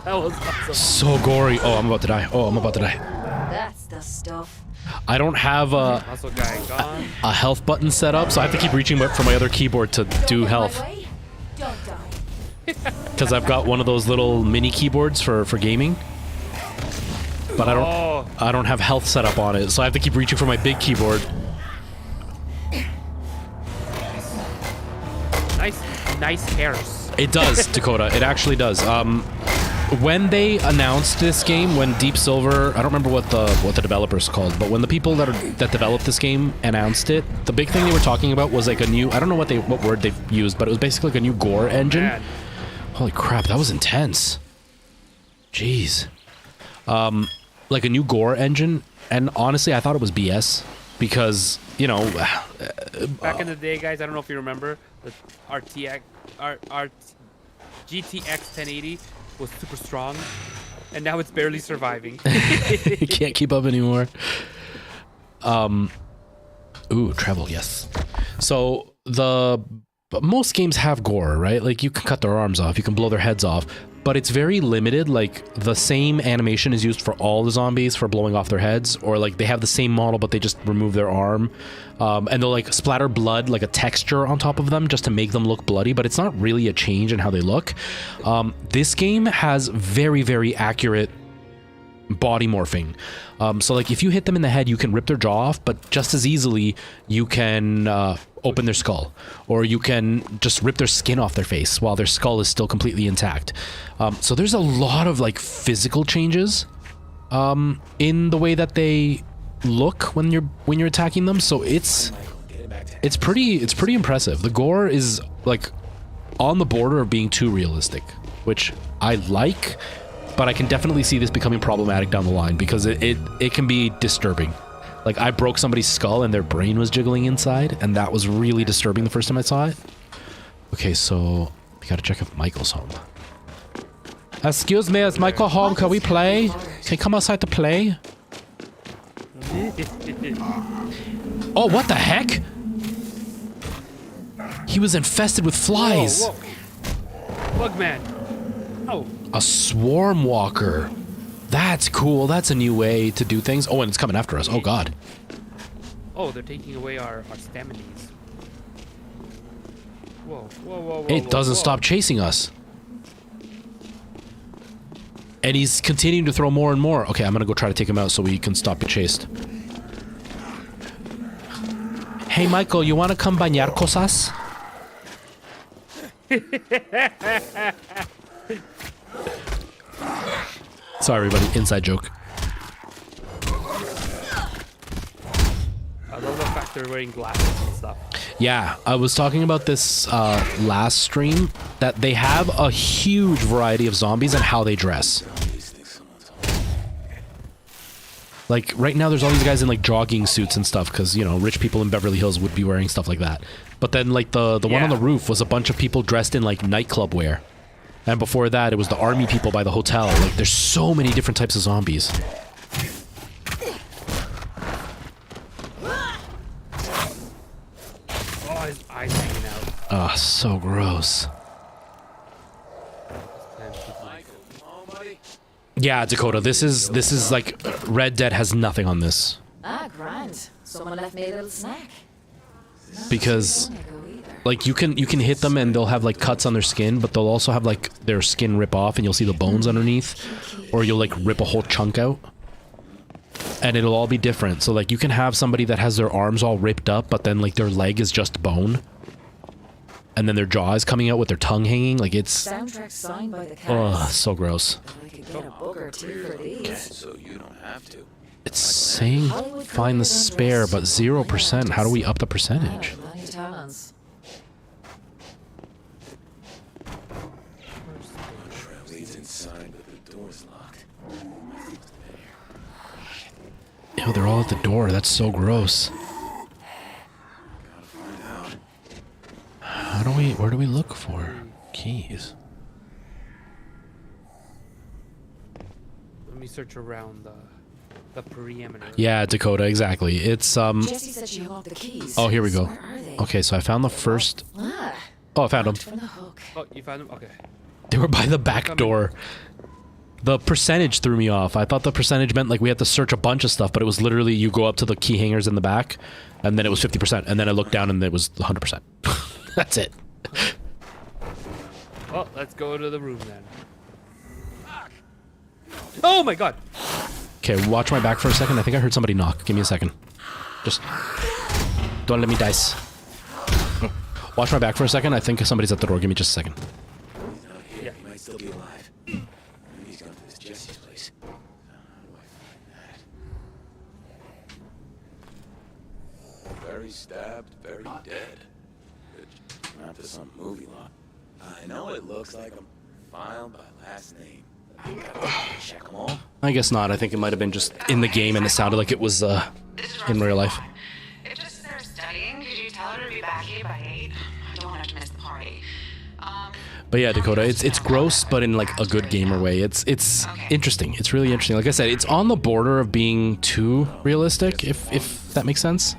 That was awesome. so gory. Oh, I'm about to die. Oh, I'm about to die. That's the stuff. I don't have a Muscle guy gone. health button set up, so I have to keep reaching for my other keyboard to do Don't health. get my way, don't die. Because I've got one of those little mini keyboards for gaming. But I don't have health set up on it, so I have to keep reaching for my big keyboard. Nice hairs. It does, Dakota. It actually does. When they announced this game, when Deep Silver, I don't remember what the developer's called, but when the people that developed this game announced it, the big thing they were talking about was like a new, I don't know what word they used, but it was basically like a new gore engine. Man. Holy crap, that was intense. Jeez. like a new gore engine, and honestly, I thought it was BS because you know, Back in the day, guys, I don't know if you remember, the GTX 1080 was super strong, and now it's barely surviving. you can't keep up anymore. Ooh, treble, yes. So most games have gore, right? Like you can cut their arms off, you can blow their heads off, but it's very limited. Like the same animation is used for all the zombies for blowing off their heads, or like they have the same model but they just remove their arm, and they'll like splatter blood, like a texture on top of them just to make them look bloody, but it's not really a change in how they look. This game has very, very accurate body morphing. So like if you hit them in the head, you can rip their jaw off, but just as easily you can open their skull, or you can just rip their skin off their face while their skull is still completely intact. So there's a lot of like physical changes in the way that they look when you're attacking them. So it's pretty impressive. The gore is like on the border of being too realistic, which I like, but I can definitely see this becoming problematic down the line because it can be disturbing. Like I broke somebody's skull and their brain was jiggling inside, and that was really disturbing the first time I saw it. Okay, so we gotta check if Michael's home. Excuse me, is Michael home? Can we play? Can you come outside to play? Oh, what the heck? He was infested with flies. Whoa, whoa. Bugman. Oh. A swarm walker. That's cool. That's a new way to do things. Oh, and it's coming after us. Oh, God. Oh, they're taking away our stamines. Whoa, whoa, whoa, whoa. It doesn't whoa. stop chasing us. And he's continuing to throw more and more. Okay, I'm gonna go try to take him out so we can stop being chased. Hey, Michael, you wanna come bañar cosas? Sorry, everybody. Inside joke. I love the fact they're wearing glasses and stuff. Yeah, I was talking about this last stream, that they have a huge variety of zombies and how they dress. Like, right now there's all these guys in, like, jogging suits and stuff, because, you know, rich people in Beverly Hills would be wearing stuff like that. But then, like, the one on the roof was a bunch of people dressed in, like, nightclub wear. And before that, it was the army people by the hotel. Like, there's so many different types of zombies. Oh, his eyes hanging out. Ah, so gross. Yeah, Dakota, this is like Red Dead has nothing on this. Ah, grand. Someone left me a little snack. Because like you can hit them and they'll have like cuts on their skin, but they'll also have like their skin rip off and you'll see the bones underneath, or you'll like rip a whole chunk out. And it'll all be different. So like you can have somebody that has their arms all ripped up, but then like their leg is just bone. And then their jaw is coming out with their tongue hanging. Like it's Soundtrack signed by the cast. oh, so gross. I could get a book or two for these. So you don't have to. It's saying find the spare, but 0%. How do we up the percentage? Plenty of talents. Leads inside, but the door's locked. Ew, they're all at the door. That's so gross. Where do we look for keys? Let me search around the perimeter. Yeah, Dakota, exactly. It's Jessie said she hung up the keys. oh, here we go. Where are they? Okay, so I found the first. Ah, Oh, I found them. from the hook. Oh, you found them? Okay. They were by the back door. The percentage threw me off. I thought the percentage meant like we had to search a bunch of stuff, but it was literally you go up to the key hangers in the back, and then it was 50%, and then I looked down and it was 100%. That's it. Well, let's go to the room then. Oh my god! Okay, watch my back for a second. I think I heard somebody knock. Give me a second. Just don't let me dice. Watch my back for a second. I think somebody's at the door. Give me just a second. Yeah. He might still be alive. Maybe he's gone to this Jesse's place. How do I find that? Very stabbed, very dead. Not to some movie lot. I know it looks like a file by last name, but Check them all. I guess not. I think it might have been just in the game and it sounded like it was in real life. If Jessica's there studying, could you tell her to be back here by 8? I don't want her to miss the party. But yeah, Dakota, it's gross, but in like a good gamer way. It's interesting. It's really interesting. Like I said, it's on the border of being too realistic, if that makes sense.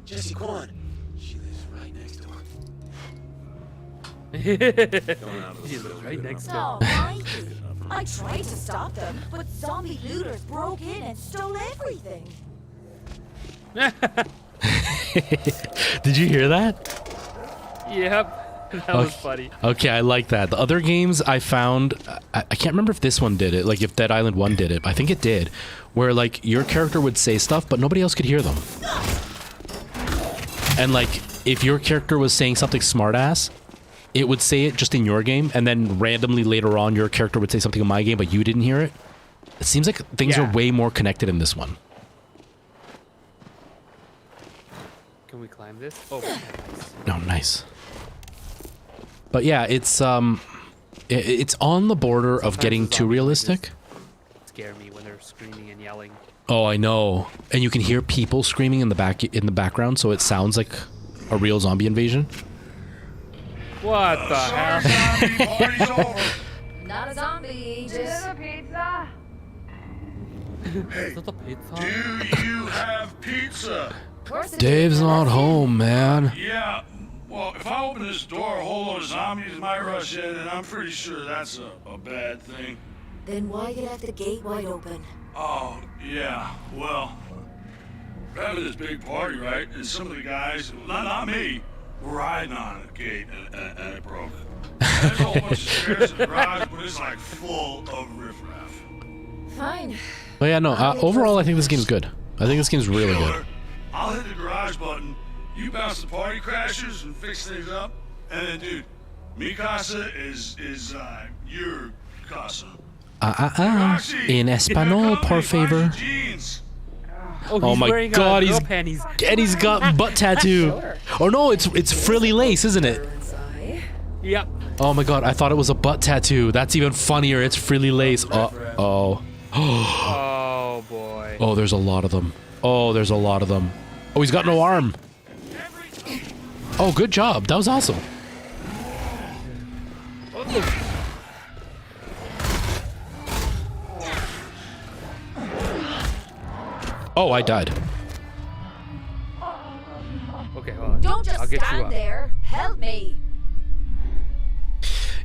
Jessie, come on. She lives right next door. She lives right next door. Oh, mind you. I tried to stop them, but zombie looters broke in and stole everything. Did you hear that? Yep. That was funny. Okay, I like that. The other games I found, I can't remember if this one did it, like if Dead Island 1 did it. I think it did. Where like your character would say stuff, but nobody else could hear them. And like, if your character was saying something smartass, it would say it just in your game, and then randomly later on your character would say something in my game, but you didn't hear it. It seems like things are way more connected in this one. Can we climb this? Oh, nice. No, nice. But yeah, it's on the border of getting too realistic. Scare me when they're screaming and yelling. Oh, I know. And you can hear people screaming in the background, so it sounds like a real zombie invasion. What the hell? Zombie party's over. Not a zombie, just... Pizza. Hey, Is that the pizza? Do you have pizza? Dave's not home, man. Yeah. Well, if I open this door, a whole load of zombies might rush in, and I'm pretty sure that's a bad thing. Then why you left the gate wide open? Oh, yeah. Well, we're having this big party, right? And some of the guys, not me, were riding on the gate, and it broke. And there's a whole bunch of spares in the garage, but it's like full of riffraff. Fine. But yeah, no, overall I think this game's good. I think this game's really good. I'll hit the garage button, you bounce the party crashers and fix things up, and then, dude, mi casa is your casa. En español, por favor. Oh my god, he's got butt tattoo. Oh no, it's frilly lace, isn't it? Yep. Oh my god, I thought it was a butt tattoo. That's even funnier. It's frilly lace. Oh. Oh boy. Oh, there's a lot of them. Oh, there's a lot of them. Oh, he's got no arm. Oh, good job. That was awesome. Oh, I died. Okay, hold on. Don't just I'll get you stand up. there. Help me.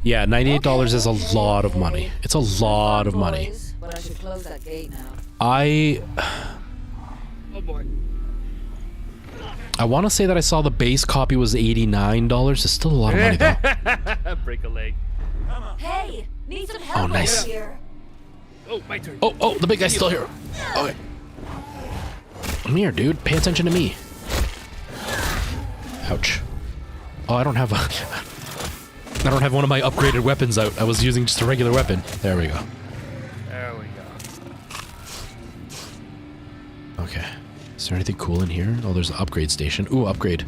Yeah, $98 is a lot of money. It's a lot of money. But I should close that gate now. I Oh boy. want to say that I saw the base copy was $89. It's still a lot of money though. Break a leg. Hey, need some help nice. over here. Oh, my turn. Oh, the big guy's still here. Okay. Come here, dude. Pay attention to me. Ouch. Oh, I don't have one of my upgraded weapons out. I was using just a regular weapon. There we go. There we go. Okay. Is there anything cool in here? Oh, there's an upgrade station. Ooh, upgrade.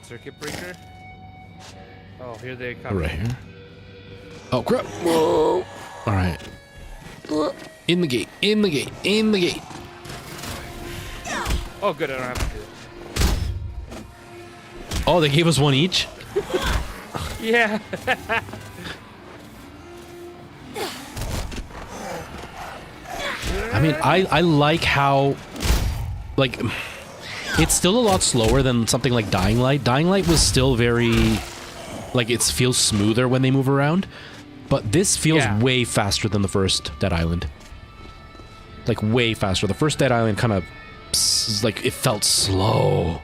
Circuit breaker. Oh, here they come. Right here. Oh, crap. Whoa. All right. In the gate. In the gate. In the gate. Oh, good. I don't have to do it. Oh, they gave us one each? Yeah. I mean, I like how, like, it's still a lot slower than something like Dying Light. Dying Light was still very, like, it feels smoother when they move around. But this feels way faster than the first Dead Island. Like, way faster. The first Dead Island kind of, like, it felt slow.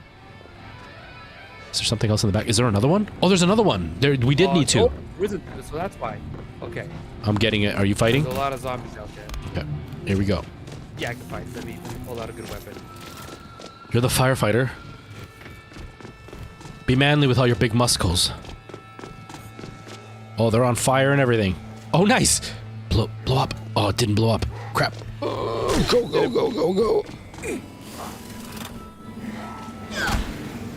Is there something else in the back? Is there another one? Oh, there's another one. We did need to. Oh, so that's fine. Okay. I'm getting it. Are you fighting? There's a lot of zombies out there. Okay. Here we go. Yeah, I can fight. Let me pull out a good weapon. You're the firefighter. Be manly with all your big muscles. Oh, they're on fire and everything. Oh, nice. Blow up. Oh, it didn't blow up. Crap. Oh, go.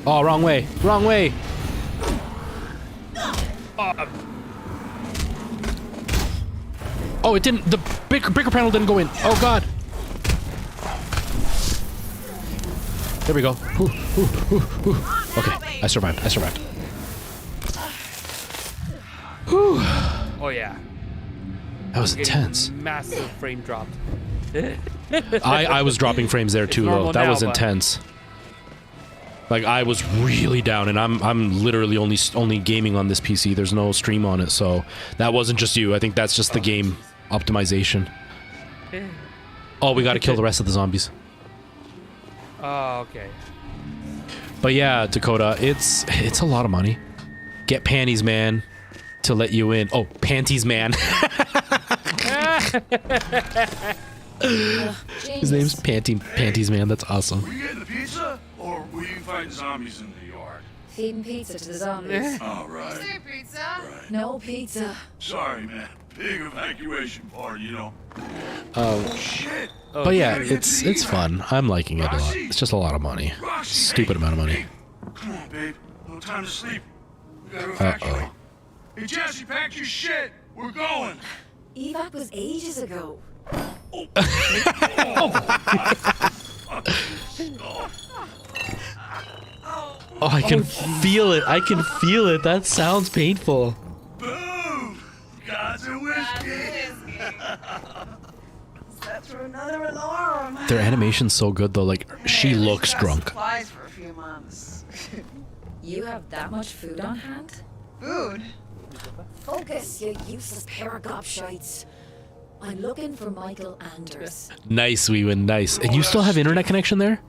Oh, wrong way. Wrong way. Oh, it didn't. The breaker panel didn't go in. Oh God. There we go. Okay, I survived. Oh yeah. That was intense. Massive frame drop. I was dropping frames there too, though. That was intense. Like I was really down, and I'm literally only gaming on this PC. There's no stream on it, so that wasn't just you. I think that's just the game optimization. Oh, we got to kill the rest of the zombies. Oh, okay. But yeah, Dakota, it's a lot of money. Get panties, man, to let you in. Oh, panties, man. His name's Panties Man. That's awesome. Were you getting the pizza, or were you fighting zombies in the yard? Feeding pizza to the zombies. All right. Pizza? Right. No pizza. Sorry, man. Big evacuation party, you know. Oh Shit. But yeah, it's fun. I'm liking it a lot. It's just a lot of money. Stupid amount of money. Come on, babe. No time to sleep. We gotta evacuate. Hey, Jesse, pack your shit. We're going. Evac was ages ago. Oh, I can feel it. I can feel it. That sounds painful. Boom! God's a whiskey. Set through another alarm. Their animation's so good though. Like she looks drunk. Supplies for a few months. You have that much food on hand? Food? Focus, you useless pair of gobshites. I'm looking for Michael Anders. Nice, Weewin, nice. And you still have internet connection there?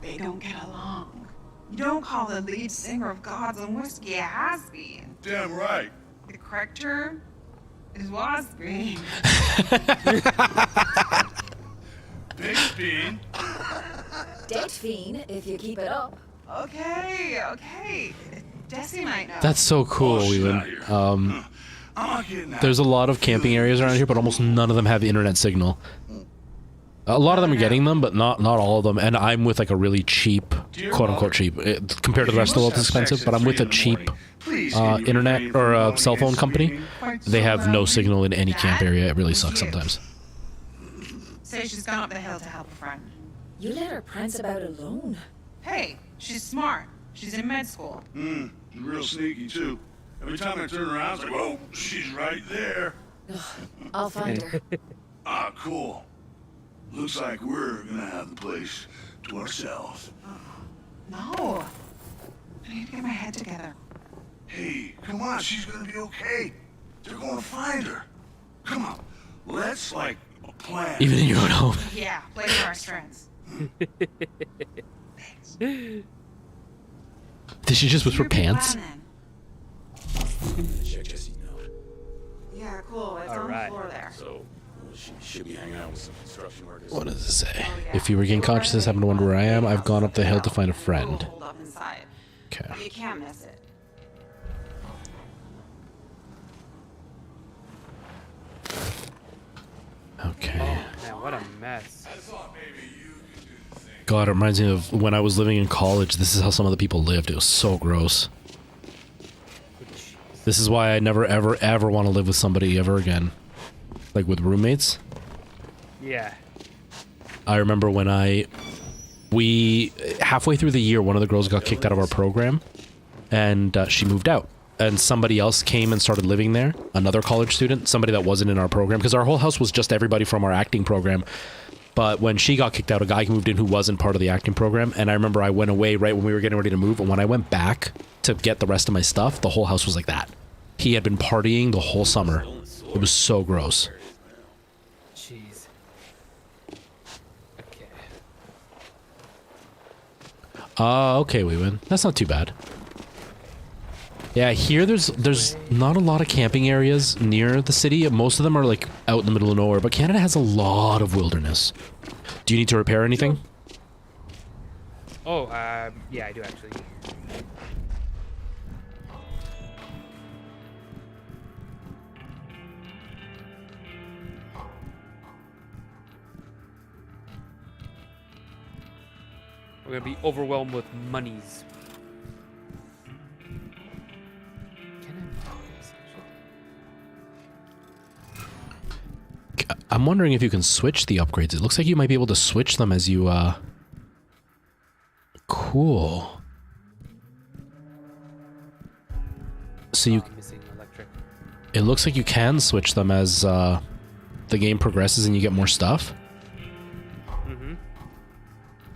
They don't get along. You don't call the lead singer of Gods and Whiskey a has-been. Damn right. The correct term is was-been. Big bean. Dead fiend, if you keep it up. Okay. Jesse might know. That's so cool, Weewin. I'm not getting that. There's a lot of camping areas around here, but almost none of them have internet signal. A lot of them are getting them, but not all of them. And I'm with like a really cheap, quote unquote cheap, compared to the rest of the world, it's expensive. But I'm with a cheap internet or a cell phone company. They have no signal in any camp area. It really sucks sometimes. Say she's gone up the hill to help a friend. You let her prance about alone. Hey, she's smart. She's in med school. Real sneaky too. Every time I turn around, it's like, whoa, she's right there. I'll find her. Ah, cool. Looks like we're gonna have the place to ourselves. No. I need to get my head together. Hey, come on, she's gonna be okay. They're gonna find her. Come on, let's like plan. Even in your own home. Yeah, play to our strengths. Did she just whisper pants? Check Jesse's note. Yeah, cool. It's All on right. the floor there. So, she should be hanging out with some construction workers. What does it say? Oh, yeah. If you regain consciousness, happen to wonder where I am, I've gone up the hill to find a friend. Hold up inside. Okay. You can't miss it. Okay. Man, what a mess. God, it reminds me of when I was living in college. This is how some of the people lived. It was so gross. This is why I never, ever, ever want to live with somebody ever again. Like with roommates. Yeah. I remember when we halfway through the year, one of the girls got kicked out of our program, and she moved out. And somebody else came and started living there. Another college student, somebody that wasn't in our program, because our whole house was just everybody from our acting program. But when she got kicked out, a guy moved in who wasn't part of the acting program. And I remember I went away right when we were getting ready to move. And when I went back to get the rest of my stuff, the whole house was like that. He had been partying the whole summer. It was so gross. Jeez. Okay. Okay, we win. That's not too bad. Yeah, here there's not a lot of camping areas near the city. Most of them are like out in the middle of nowhere, but Canada has a lot of wilderness. Do you need to repair anything? Oh, yeah, I do actually. We're gonna be overwhelmed with monies. Can I buy this, I'm wondering if you can switch the upgrades. It looks like you might be able to switch them as you, Cool. So you... missing electric. It looks like you can switch them as, the game progresses and you get more stuff. Mm-hmm.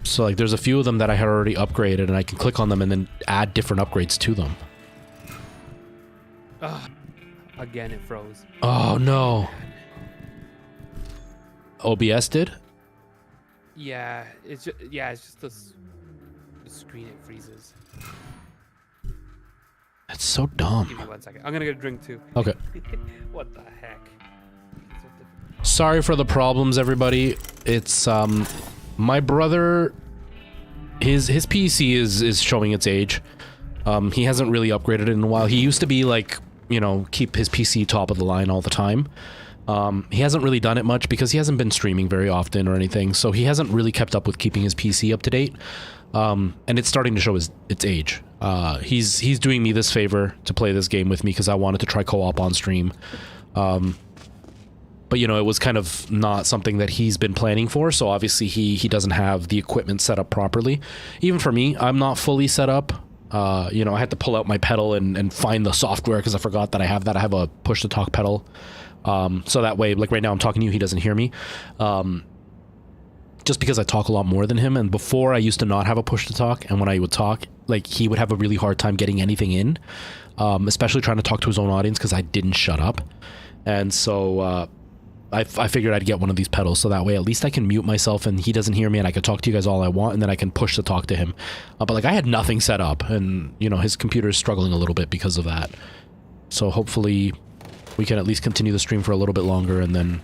So, like, there's a few of them that I had already upgraded, and I can click on them and then add different upgrades to them. Again, it froze. Oh, no. OBS did? Yeah, it's just the screen, it freezes. That's so Give dumb. me 1 second. I'm gonna get a drink too. Okay. What the heck? Sorry for the problems, everybody. It's, my brother... His PC is showing its age. He hasn't really upgraded it in a while. He used to be, like, you know, keep his PC top of the line all the time. He hasn't really done it much because he hasn't been streaming very often or anything, so he hasn't really kept up with keeping his PC up to date. And it's starting to show its age. He's doing me this favor to play this game with me because I wanted to try co-op on stream. But, you know, it was kind of not something that he's been planning for, so obviously he doesn't have the equipment set up properly. Even for me, I'm not fully set up. You know, I had to pull out my pedal and find the software because I forgot that I have that. I have a push-to-talk pedal. So that way, like right now I'm talking to you, he doesn't hear me. Just because I talk a lot more than him, and before I used to not have a push-to-talk, and when I would talk, like, he would have a really hard time getting anything in, especially trying to talk to his own audience because I didn't shut up. And so, I figured I'd get one of these pedals so that way at least I can mute myself and he doesn't hear me and I can talk to you guys all I want and then I can push to talk to him. But like I had nothing set up and, you know, his computer is struggling a little bit because of that. So hopefully we can at least continue the stream for a little bit longer and then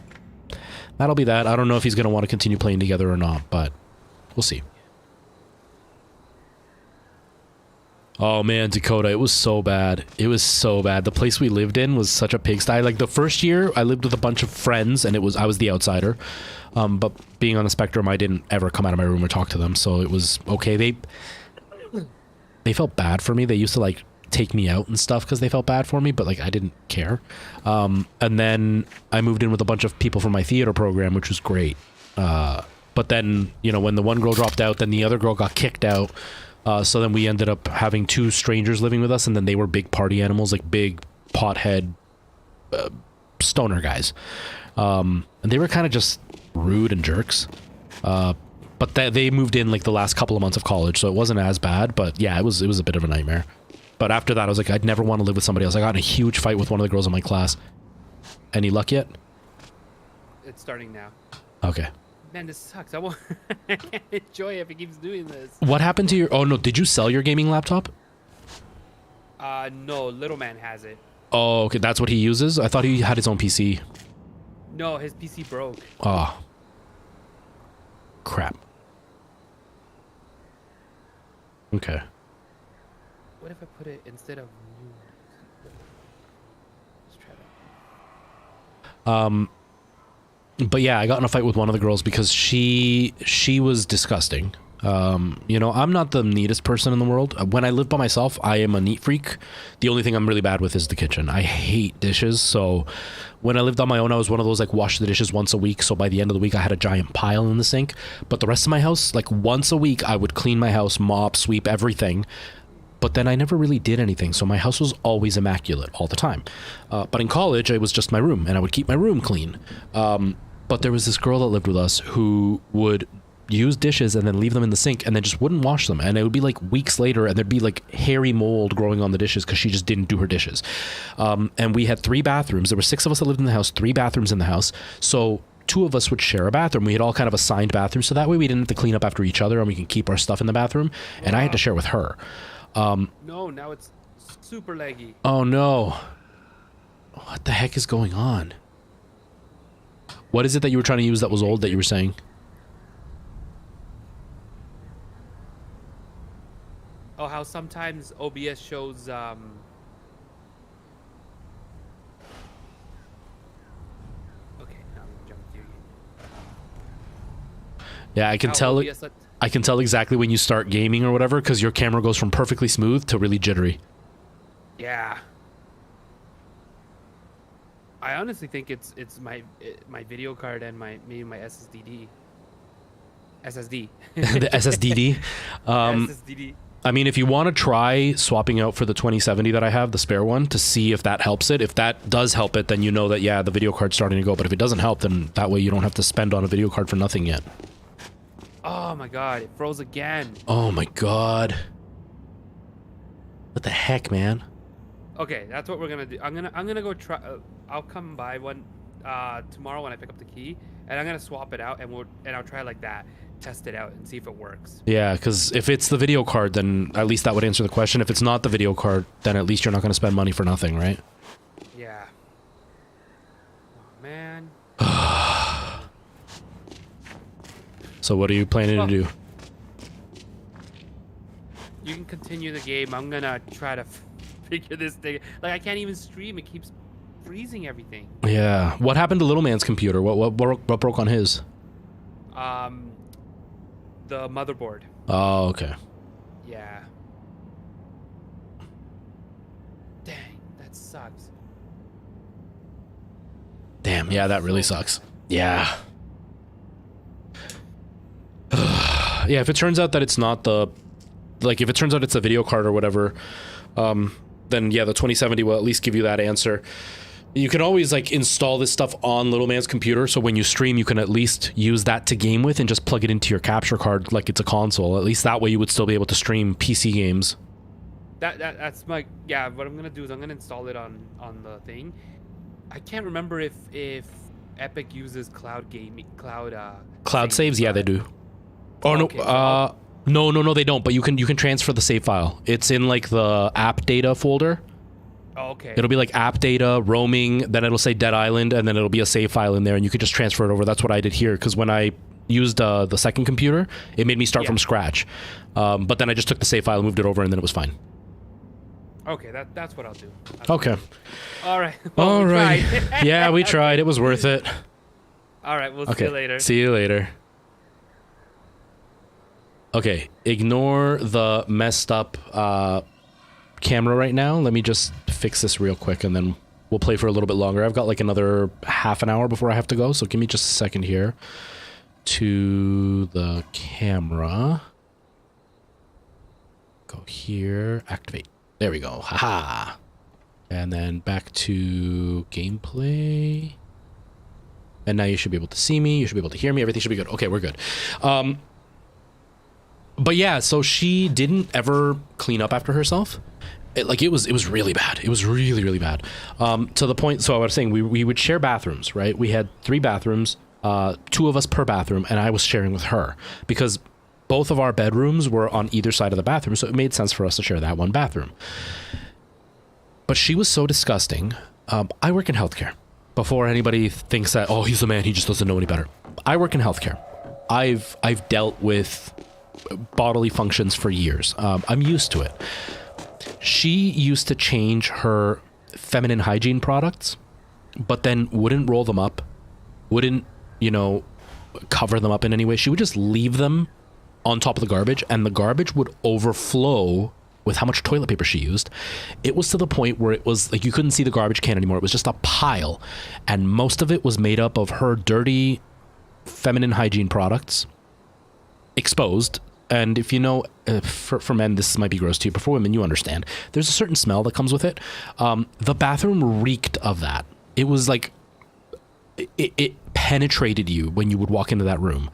that'll be that. I don't know if he's going to want to continue playing together or not, but we'll see. Oh man, Dakota, it was so bad. It was so bad. The place we lived in was such a pigsty. Like the first year I lived with a bunch of friends and I was the outsider. But being on the spectrum, I didn't ever come out of my room or talk to them. So it was okay. They felt bad for me. They used to like take me out and stuff because they felt bad for me, but like I didn't care. And then I moved in with a bunch of people from my theater program, which was great. But then, you know, when the one girl dropped out, then the other girl got kicked out. So then we ended up having 2 strangers living with us, and then they were big party animals, like big pothead stoner guys. And they were kind of just rude and jerks. But they moved in like the last couple of months of college, so it wasn't as bad. But yeah, it was a bit of a nightmare. But after that, I was like, I'd never want to live with somebody else. I got in a huge fight with one of the girls in my class. Any luck yet? It's starting now. Okay. Man, this sucks. I can't enjoy it if he keeps doing this. What happened to your... Oh, no. Did you sell your gaming laptop? No. Little man has it. Oh, okay. That's what he uses? I thought he had his own PC. No, his PC broke. Oh. Crap. Okay. What if I put it instead of new? Let's try that. But yeah, I got in a fight with one of the girls because she was disgusting. You know, I'm not the neatest person in the world. When I live by myself, I am a neat freak. The only thing I'm really bad with is the kitchen. I hate dishes. So when I lived on my own, I was one of those like wash the dishes once a week. So by the end of the week, I had a giant pile in the sink. But the rest of my house, like once a week, I would clean my house, mop, sweep, everything. But then I never really did anything. So my house was always immaculate all the time. But in college, it was just my room and I would keep my room clean. But there was this girl that lived with us who would use dishes and then leave them in the sink and then just wouldn't wash them. And it would be like weeks later and there'd be like hairy mold growing on the dishes because she just didn't do her dishes. And we had 3 bathrooms. There were 6 of us that lived in the house, 3 bathrooms in the house. So 2 of us would share a bathroom. We had all kind of assigned bathrooms. So that way we didn't have to clean up after each other and we can keep our stuff in the bathroom. And I had to share with her. No, now it's super laggy. Oh no. What the heck is going on? What is it that you were trying to use that was old that you were saying? Oh, how sometimes OBS shows okay, now I'm jumping to you. Yeah, I can tell it. I can tell exactly when you start gaming or whatever because your camera goes from perfectly smooth to really jittery. Yeah. I honestly think it's my video card and maybe my SSD. The SSDD. SSDD. I mean, if you want to try swapping out for the 2070 that I have, the spare one, to see if that helps it. If that does help it, then you know that, yeah, the video card's starting to go. But if it doesn't help, then that way you don't have to spend on a video card for nothing yet. Oh my god, it froze again. Oh my god. What the heck, man? Okay, that's what we're gonna do. I'm gonna go try. I'll come by one tomorrow when I pick up the key, and I'm gonna swap it out, and I'll try like that, test it out, and see if it works. Yeah, because if it's the video card, then at least that would answer the question. If it's not the video card, then at least you're not going to spend money for nothing, right? Yeah. Oh, man. So what are you planning to do? You can continue the game. I'm gonna try to figure this thing. Like, I can't even stream. It keeps freezing everything. Yeah. What happened to Little Man's computer? What broke on his? The motherboard. Oh, okay. Yeah. Dang, that sucks. Damn, yeah, that really sucks. Yeah. Yeah, if it turns out that it's not the... Like, if it turns out it's a video card or whatever, then yeah, the 2070 will at least give you that answer. You can always, like, install this stuff on Little Man's computer, so when you stream, you can at least use that to game with and just plug it into your capture card like it's a console. At least that way you would still be able to stream PC games. That's my... Yeah, what I'm gonna do is I'm gonna install it on the thing. I can't remember if Epic uses cloud saves. Yeah, they do. Oh, okay, no, they don't. But you can transfer the save file. It's in like the app data folder. Oh, okay. It'll be like app data, roaming, then it'll say Dead Island, and then it'll be a save file in there, and you could just transfer it over. That's what I did here, because when I used the second computer, it made me start from scratch. But then I just took the save file, moved it over, and then it was fine. Okay, that's what I'll do. Okay. All right. Well, all right. Yeah, we tried. It was worth it. All right, we'll see you later. See you later. Okay, ignore the messed up camera right now. Let me just fix this real quick, and then we'll play for a little bit longer. I've got like another half an hour before I have to go, so give me just a second here. To the camera. Go here. Activate. There we go. Haha. And then back to gameplay. And now you should be able to see me. You should be able to hear me. Everything should be good. Okay, we're good. But yeah, so she didn't ever clean up after herself. It was really bad. It was really, really bad. To the point, so I was saying we would share bathrooms, right? We had 3 bathrooms, 2 of us per bathroom, and I was sharing with her because both of our bedrooms were on either side of the bathroom, so it made sense for us to share that one bathroom. But she was so disgusting. I work in healthcare. Before anybody thinks that, oh, he's a man, he just doesn't know any better. I work in healthcare. I've dealt with bodily functions for years. I'm used to it. She used to change her feminine hygiene products, but then wouldn't roll them up, wouldn't, cover them up in any way. She would just leave them on top of the garbage, and the garbage would overflow with how much toilet paper she used. It was to the point where it was like you couldn't see the garbage can anymore. It was just a pile, and most of it was made up of her dirty feminine hygiene products exposed. And if you know, for men, this might be gross to you, but for women, you understand. There's a certain smell that comes with it. The bathroom reeked of that. It was like, it penetrated you when you would walk into that room.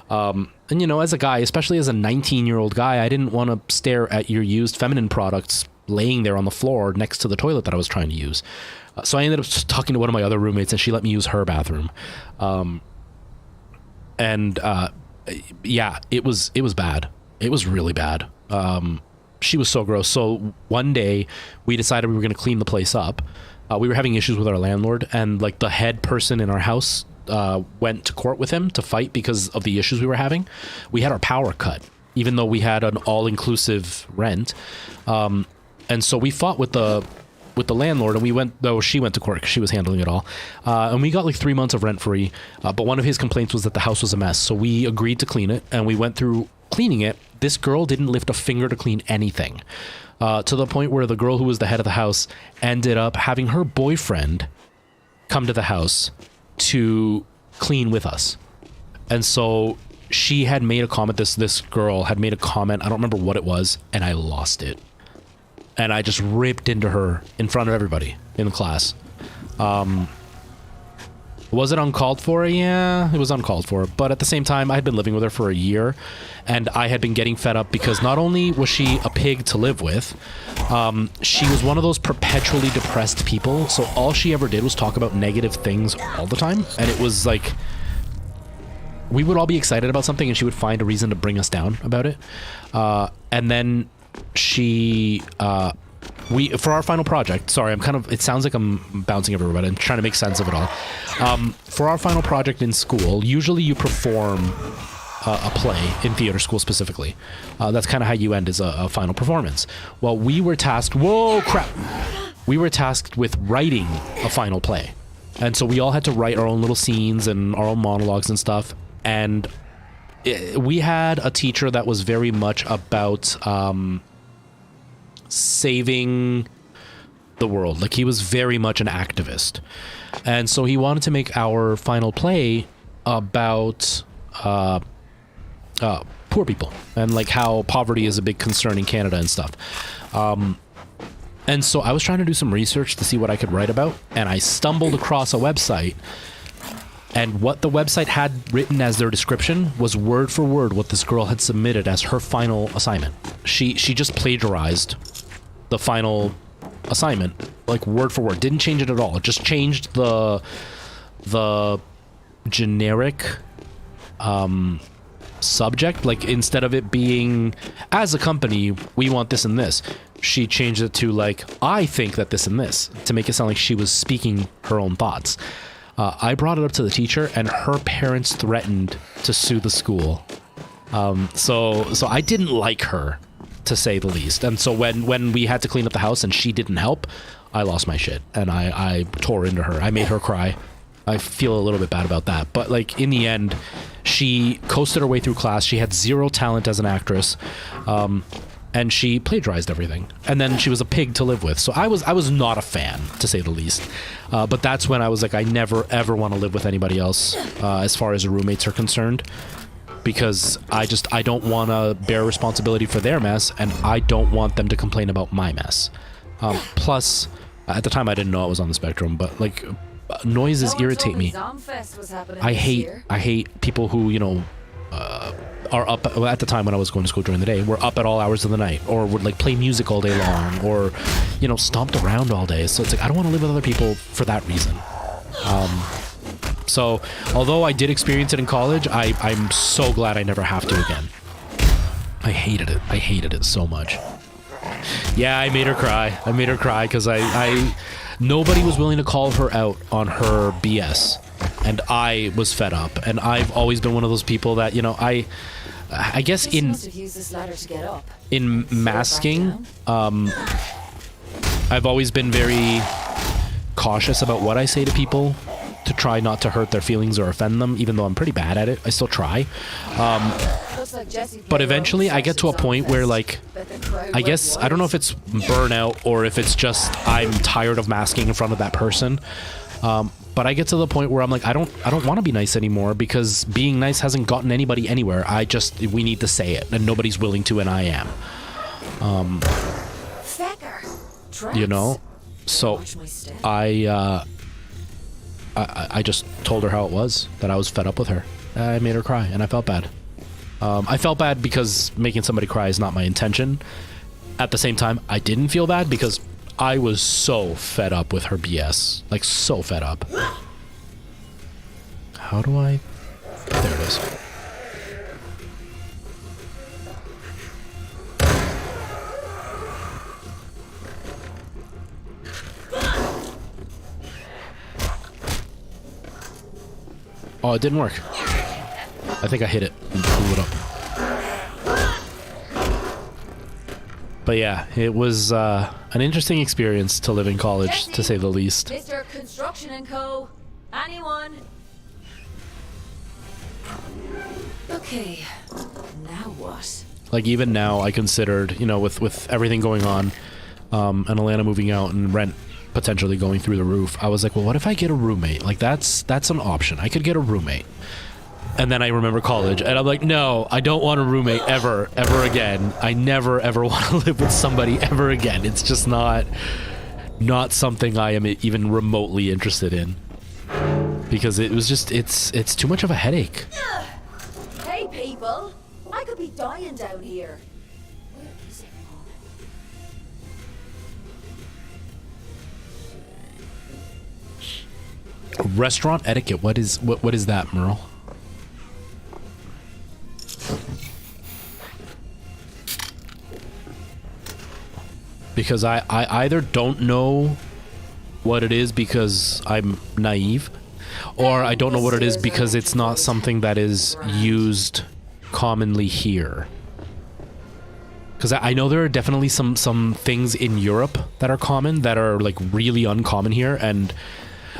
And as a guy, especially as a 19-year-old guy, I didn't want to stare at your used feminine products laying there on the floor next to the toilet that I was trying to use. So I ended up talking to one of my other roommates, and she let me use her bathroom. Yeah, it was bad. It was really bad. She was so gross. So one day we decided we were going to clean the place up. We were having issues with our landlord, and like the head person in our house went to court with him to fight because of the issues we were having. We had our power cut, even though we had an all-inclusive rent. And so we fought with the landlord, and she went to court because she was handling it all. And we got like 3 months of rent free. But one of his complaints was that the house was a mess. So we agreed to clean it, and we went through cleaning it. This girl didn't lift a finger to clean anything. To the point where the girl who was the head of the house ended up having her boyfriend come to the house to clean with us. And so she had made a comment, this girl had made a comment, I don't remember what it was, and I lost it. And I just ripped into her in front of everybody in the class. Was it uncalled for? Yeah, it was uncalled for. But at the same time, I had been living with her for a year, and I had been getting fed up because not only was she a pig to live with, she was one of those perpetually depressed people. So all she ever did was talk about negative things all the time. And it was like, we would all be excited about something and she would find a reason to bring us down about it. And then she... for our final project, sorry, it sounds like I'm bouncing everywhere, but I'm trying to make sense of it all. For our final project in school, usually you perform a play in theater school specifically. That's kind of how you end as a final performance. Well, we were tasked, we were tasked with writing a final play. And so we all had to write our own little scenes and our own monologues and stuff. And we had a teacher that was very much about... saving the world. Like, he was very much an activist, and so he wanted to make our final play about poor people and like how poverty is a big concern in Canada and stuff. And so I was trying to do some research to see what I could write about, and I stumbled across a website, and what the website had written as their description was word for word what this girl had submitted as her final assignment. She just plagiarized the final assignment, like word for word. Didn't change it at all. It just changed the generic subject. Like, instead of it being, as a company, we want this and this, she changed it to like, I think that this and this, to make it sound like she was speaking her own thoughts. I brought it up to the teacher, and her parents threatened to sue the school. So I didn't like her, to say the least. And so when we had to clean up the house and she didn't help, I lost my shit, and I tore into her. I made her cry. I feel a little bit bad about that. But like, in the end, she coasted her way through class. She had zero talent as an actress. And she plagiarized everything. And then she was a pig to live with. So I was not a fan, to say the least. But that's when I was like, I never ever want to live with anybody else as far as roommates are concerned. Because I don't want to bear responsibility for their mess, and I don't want them to complain about my mess. Plus, at the time I didn't know I was on the spectrum, but like, noises irritate me. I hate people who, you know, are up at the time when I was going to school during the day, were up at all hours of the night, or would like play music all day long, or, you know, stomped around all day. So it's like, I don't want to live with other people for that reason. So although I did experience it in college, I'm so glad I never have to again. I hated it so much. Yeah, I made her cry because nobody was willing to call her out on her BS, and I was fed up. And I've always been one of those people that, you know, I guess in masking, I've always been very cautious about what I say to people, to try not to hurt their feelings or offend them. Even though I'm pretty bad at it, I still try. But eventually I get to a point where, like, I guess, I don't know if it's burnout or if it's just I'm tired of masking in front of that person. But I get to the point where I'm like, I don't want to be nice anymore, because being nice hasn't gotten anybody anywhere. We need to say it, and nobody's willing to, and I am. You know? So I just told her how it was, that I was fed up with her. I made her cry, and I felt bad. I felt bad because making somebody cry is not my intention. At the same time, I didn't feel bad because I was so fed up with her BS. Like, so fed up. How do I... There it is. Oh, it didn't work. I think I hit it and blew it up. But yeah, it was an interesting experience to live in college, Jesse, to say the least. Mr. Construction and Co. Anyone? Okay, now what? Like, even now, I considered, you know, with everything going on, and Alana moving out and rent potentially going through the roof, I was like, well, what if I get a roommate? Like that's an option. I could get a roommate. And then I remember college, and I'm like, no, I don't want a roommate ever again. I never ever want to live with somebody ever again. It's just not something I am even remotely interested in, because it was just it's too much of a headache. Hey people, I could be dying down here. Where is it? Restaurant etiquette. What is that, Merle? Because I either don't know what it is because I'm naive, or I don't know what it is because it's not something that is used commonly here. Because I know there are definitely some things in Europe that are common that are like really uncommon here, and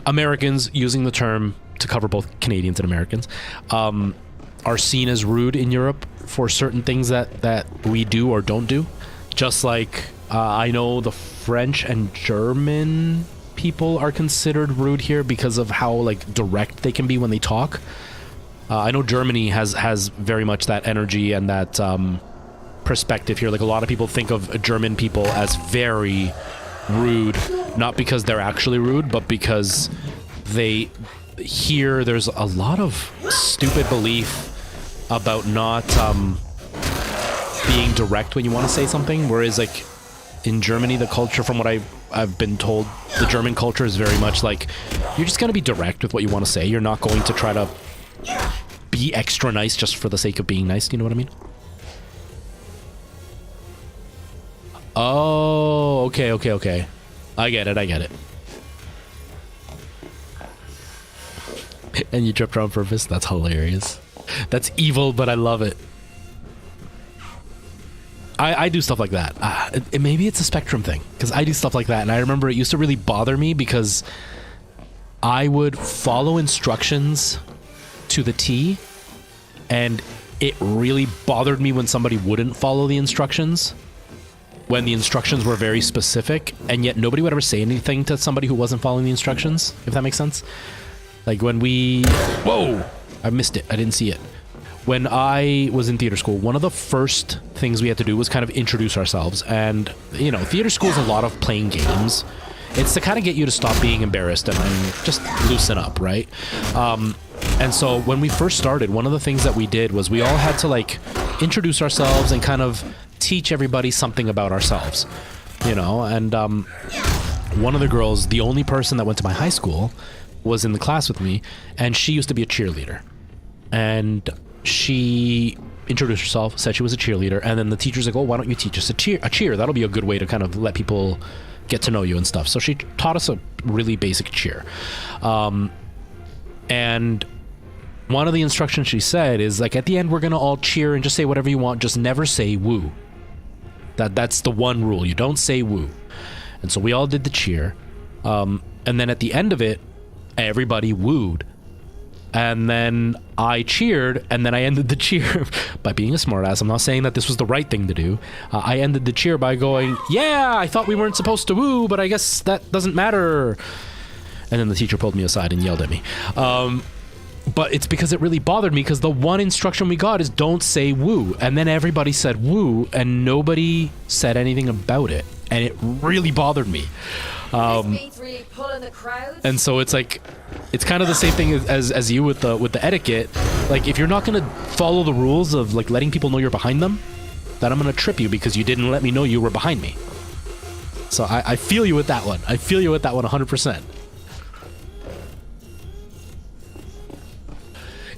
Americans, using the term to cover both Canadians and Americans, are seen as rude in Europe for certain things that we do or don't do. Just like I know the French and German people are considered rude here because of how like direct they can be when they talk. I know Germany has very much that energy and that perspective here. Like a lot of people think of German people as very rude, not because they're actually rude, but because there's a lot of stupid belief about not being direct when you want to say something, whereas like in Germany, the culture, from what I've been told, the German culture is very much like you're just going to be direct with what you want to say. You're not going to try to be extra nice just for the sake of being nice. Do you know what I mean? Oh, okay. I get it. And you tripped her on purpose? That's hilarious. That's evil, but I love it. I do stuff like that. Maybe it's a spectrum thing, because I do stuff like that, and I remember it used to really bother me because I would follow instructions to the T, and it really bothered me when somebody wouldn't follow the instructions, when the instructions were very specific, and yet nobody would ever say anything to somebody who wasn't following the instructions, if that makes sense. Like when whoa, I missed it. I didn't see it. When I was in theater school, one of the first things we had to do was kind of introduce ourselves. And, you know, theater school is a lot of playing games. It's to kind of get you to stop being embarrassed and just loosen up, right? And so when we first started, one of the things that we did was we all had to, like, introduce ourselves and kind of teach everybody something about ourselves, you know? And one of the girls, the only person that went to my high school, was in the class with me, and she used to be a cheerleader. And she introduced herself, said she was a cheerleader, and then the teacher's like, oh, why don't you teach us a cheer? That'll be a good way to kind of let people get to know you and stuff. So she taught us a really basic cheer. And one of the instructions she said is, like, at the end, we're going to all cheer and just say whatever you want. Just never say woo. That's the one rule. You don't say woo. And so we all did the cheer. And then at the end of it, everybody wooed. And then I cheered, and then I ended the cheer by being a smartass. I'm not saying that this was the right thing to do. I ended the cheer by going, yeah, I thought we weren't supposed to woo, but I guess that doesn't matter. And then the teacher pulled me aside and yelled at me. But it's because it really bothered me, because the one instruction we got is don't say woo. And then everybody said woo, and nobody said anything about it. And it really bothered me. And so it's like, it's kind of the same thing as you with the etiquette. Like, if you're not going to follow the rules of, like, letting people know you're behind them, then I'm going to trip you because you didn't let me know you were behind me. So I feel you with that one. I feel you with that one 100%.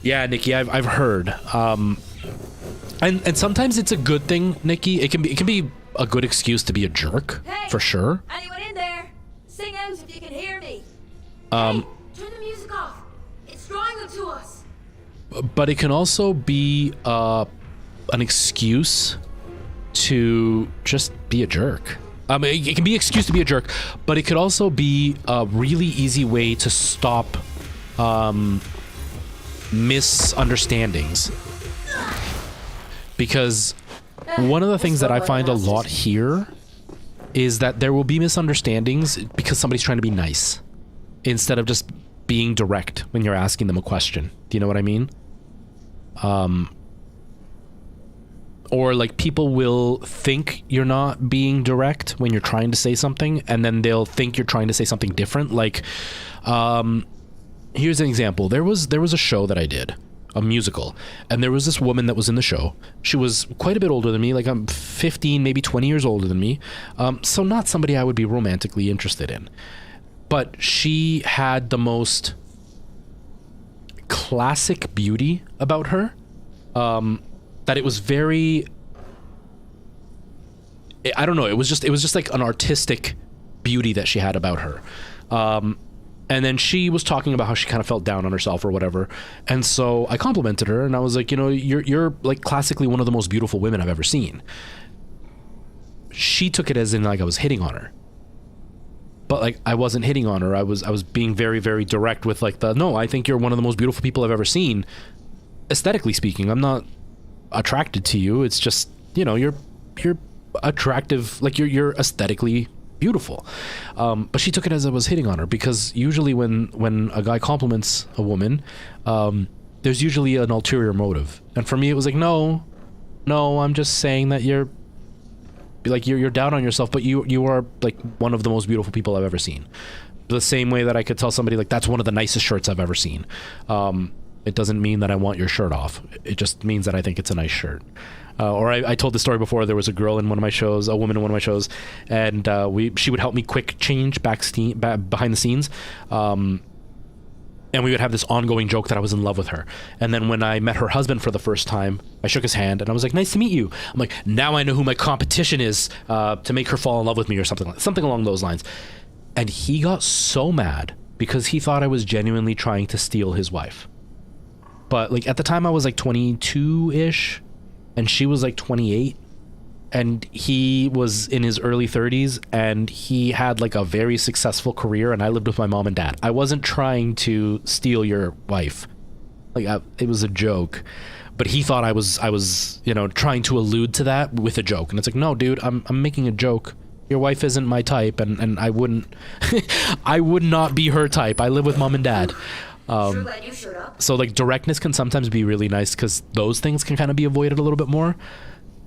Yeah, Nikki, I've heard. And sometimes it's a good thing, Nikki. It can be a good excuse to be a jerk, for sure. Anyone in there? Sing out if you can hear me. Hey, turn the music off. It's drawing them to us. But it can also be an excuse to just be a jerk. It can be an excuse to be a jerk, but it could also be a really easy way to stop misunderstandings. Because one of the things that I find a lot here is that there will be misunderstandings because somebody's trying to be nice instead of just being direct when you're asking them a question. Do you know what I mean? Or like people will think you're not being direct when you're trying to say something, and then they'll think you're trying to say something different. Like, here's an example. There was a show that I did, a musical, and there was this woman that was in the show. She was quite a bit older than me, like I'm 15, maybe 20 years older than me. So not somebody I would be romantically interested in. But she had the most classic beauty about her. That it was very, I don't know, it was just like an artistic beauty that she had about her. And then she was talking about how she kind of felt down on herself or whatever. And so I complimented her and I was like, you know, you're like classically one of the most beautiful women I've ever seen. She took it as in like I was hitting on her. But like I wasn't hitting on her. I was being very, very direct with like no, I think you're one of the most beautiful people I've ever seen. Aesthetically speaking, I'm not attracted to you. It's just, you know, you're attractive, like you're aesthetically beautiful. But she took it as I was hitting on her, because usually when a guy compliments a woman, there's usually an ulterior motive. And for me it was like, no, I'm just saying that you're down on yourself, but you are like one of the most beautiful people I've ever seen. The same way that I could tell somebody like that's one of the nicest shirts I've ever seen. It doesn't mean that I want your shirt off. It just means that I think it's a nice shirt. Or I told the story before. There was a girl in one of my shows, a woman in one of my shows, and she would help me quick change behind the scenes. And we would have this ongoing joke that I was in love with her. And then when I met her husband for the first time, I shook his hand and I was like, nice to meet you. I'm like, now I know who my competition is to make her fall in love with me, or something along those lines. And he got so mad because he thought I was genuinely trying to steal his wife. But like at the time I was like 22-ish and she was like 28, and he was in his early 30s and he had like a very successful career, and I lived with my mom and dad. I wasn't trying to steal your wife. Like it was a joke, but he thought I was, you know, trying to allude to that with a joke. And it's like, no, dude, I'm making a joke. Your wife isn't my type, and I wouldn't I would not be her type. I live with mom and dad. So like directness can sometimes be really nice, because those things can kind of be avoided a little bit more.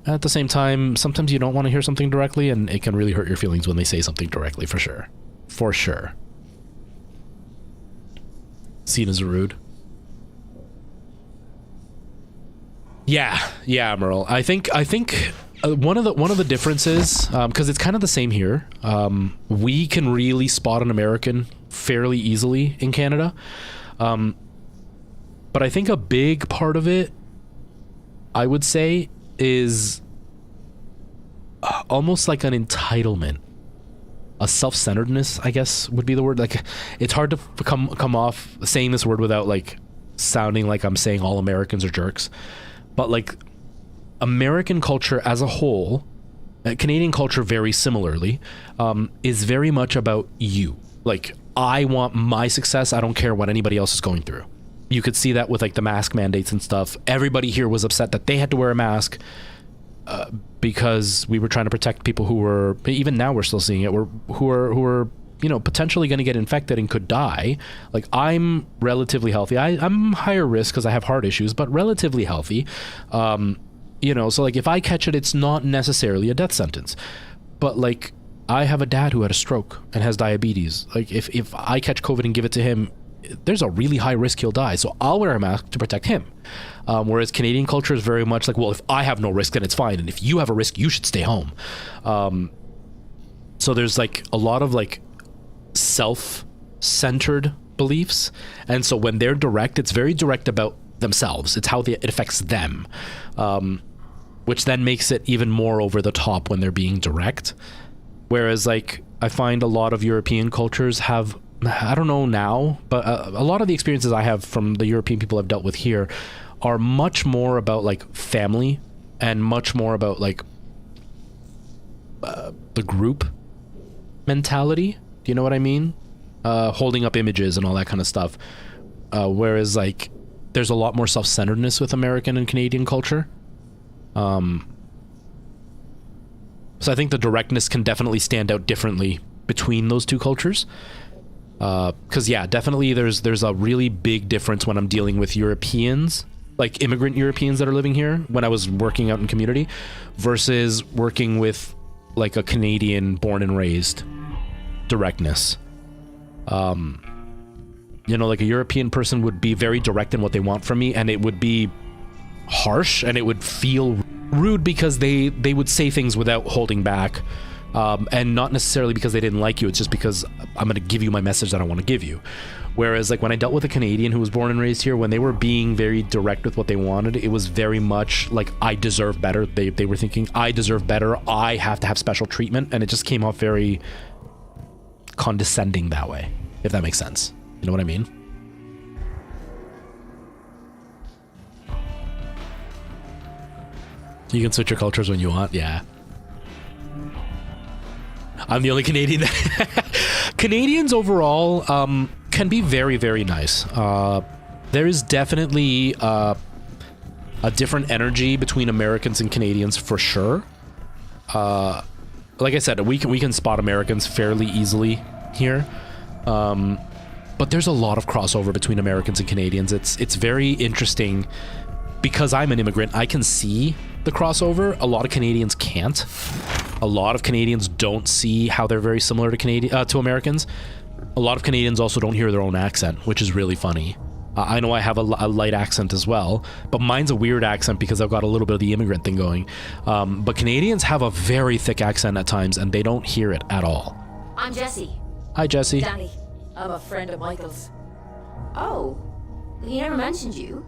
At the same time, sometimes you don't want to hear something directly, and it can really hurt your feelings when they say something directly, for sure. Seen as rude. Yeah, Merle. I think one of the differences, because it's kind of the same here, we can really spot an American fairly easily in Canada. But I think a big part of it, I would say, is almost like an entitlement, a self-centeredness, I guess would be the word. Like, it's hard to come off saying this word without like sounding like I'm saying all Americans are jerks. But like American culture as a whole, Canadian culture very similarly, is very much about you. Like, I want my success. I don't care what anybody else is going through. You could see that with like the mask mandates and stuff. Everybody here was upset that they had to wear a mask because we were trying to protect people who were, even now we're still seeing it, who are you know, potentially going to get infected and could die. Like, I'm relatively healthy. I'm higher risk because I have heart issues, but relatively healthy. You know, so like if I catch it, it's not necessarily a death sentence. But like, I have a dad who had a stroke and has diabetes. Like, if I catch COVID and give it to him, there's a really high risk he'll die. So I'll wear a mask to protect him. Whereas Canadian culture is very much like, well, if I have no risk, then it's fine. And if you have a risk, you should stay home. So there's like a lot of like self-centered beliefs. And so when they're direct, it's very direct about themselves. It's how it affects them. Which then makes it even more over the top when they're being direct. Whereas like I find a lot of European cultures have, I don't know now, but a lot of the experiences I have from the European people I've dealt with here are much more about like family and much more about like the group mentality. Do you know what I mean? Holding up images and all that kind of stuff. Whereas like there's a lot more self-centeredness with American and Canadian culture. So I think the directness can definitely stand out differently between those two cultures. Because yeah, definitely there's a really big difference when I'm dealing with Europeans, like immigrant Europeans that are living here when I was working out in community, versus working with like a Canadian born and raised directness. You know, like a European person would be very direct in what they want from me, and it would be harsh and it would feel rude because they would say things without holding back. And not necessarily because they didn't like you, it's just because I'm going to give you my message that I want to give you. Whereas like when I dealt with a Canadian who was born and raised here, when they were being very direct with what they wanted, it was very much like, I deserve better. They were thinking, I deserve better, I have to have special treatment, and it just came off very condescending that way, if that makes sense. You know what I mean? You can switch your cultures when you want, yeah. I'm the only Canadian that... Canadians overall can be very, very nice. There is definitely a different energy between Americans and Canadians for sure. Like I said, we can spot Americans fairly easily here. But there's a lot of crossover between Americans and Canadians. It's very interesting because I'm an immigrant. I can see the crossover. A lot of Canadians can't. A lot of Canadians don't see how they're very similar to Americans. A lot of Canadians also don't hear their own accent, which is really funny. I know I have a light accent as well, but mine's a weird accent because I've got a little bit of the immigrant thing going. But Canadians have a very thick accent at times, and they don't hear it at all. I'm Jessie. Hi, Jessie. Danny. I'm a friend of Michael's. Oh, he never mentioned you.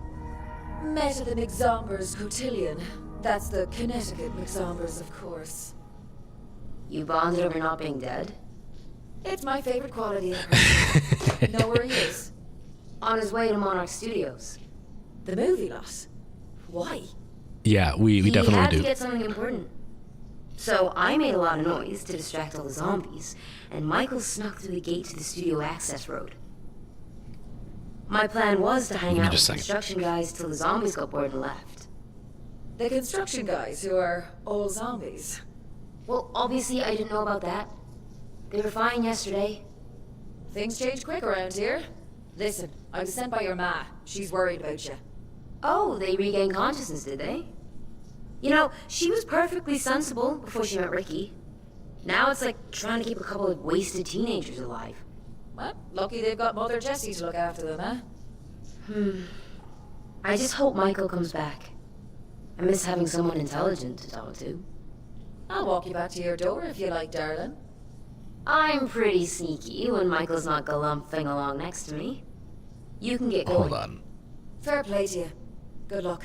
Met at the McZombers Cotillion. That's the Connecticut McZombers, of course. You bonded over not being dead? It's my favorite quality of a person. Know where he is? On his way to Monarch Studios. The movie lot. Why? Yeah, we definitely do. He had to get something important. So I made a lot of noise to distract all the zombies, and Michael snuck through the gate to the studio access road. My plan was to hang out with the construction guys till the zombies got bored and left. The construction guys who are all zombies. Well, obviously I didn't know about that. They were fine yesterday. Things change quick around here. Listen, I was sent by your ma. She's worried about you. Oh, they regained consciousness, did they? You know, she was perfectly sensible before she met Ricky. Now it's like trying to keep a couple of wasted teenagers alive. Well, lucky they've got Mother Jessie to look after them, huh? I just hope Michael comes back. I miss having someone intelligent to talk to. I'll walk you back to your door if you like, darling. I'm pretty sneaky when Michael's not galumphing along next to me. You can get going. Hold on. Fair play to you. Good luck.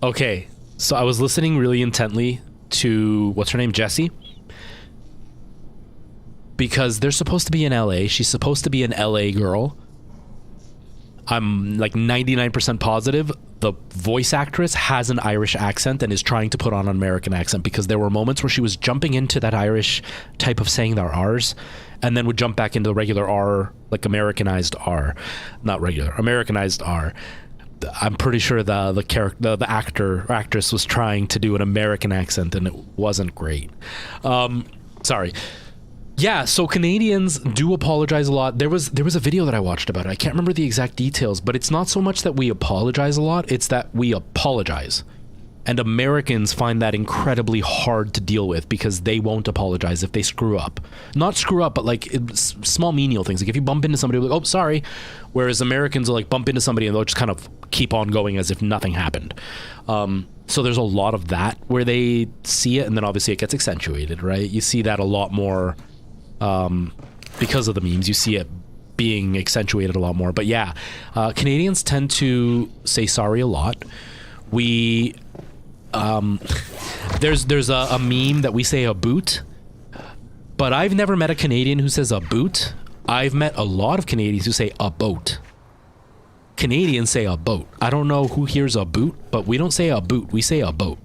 Okay, so I was listening really intently to, what's her name, Jessie? Because they're supposed to be in LA. She's supposed to be an LA girl. I'm like 99% positive the voice actress has an Irish accent and is trying to put on an American accent, because there were moments where she was jumping into that Irish type of saying their R's and then would jump back into the regular R, like Americanized R. Not regular, Americanized R. I'm pretty sure the actor or actress was trying to do an American accent and it wasn't great. Sorry. Yeah, so Canadians do apologize a lot. There was a video that I watched about it. I can't remember the exact details, but it's not so much that we apologize a lot, it's that we apologize. And Americans find that incredibly hard to deal with because they won't apologize if they screw up. Not screw up, but like small menial things. Like if you bump into somebody, like, oh, sorry. Whereas Americans will like bump into somebody and they'll just kind of keep on going as if nothing happened. So there's a lot of that where they see it, and then obviously it gets accentuated, right? You see that a lot more because of the memes. You see it being accentuated a lot more. But yeah, Canadians tend to say sorry a lot. We there's a meme that we say a boot, but I've never met a Canadian who says a boot. I've met a lot of Canadians who say a boat. Canadians say a boat. I don't know who hears a boot, but we don't say a boot, we say a boat.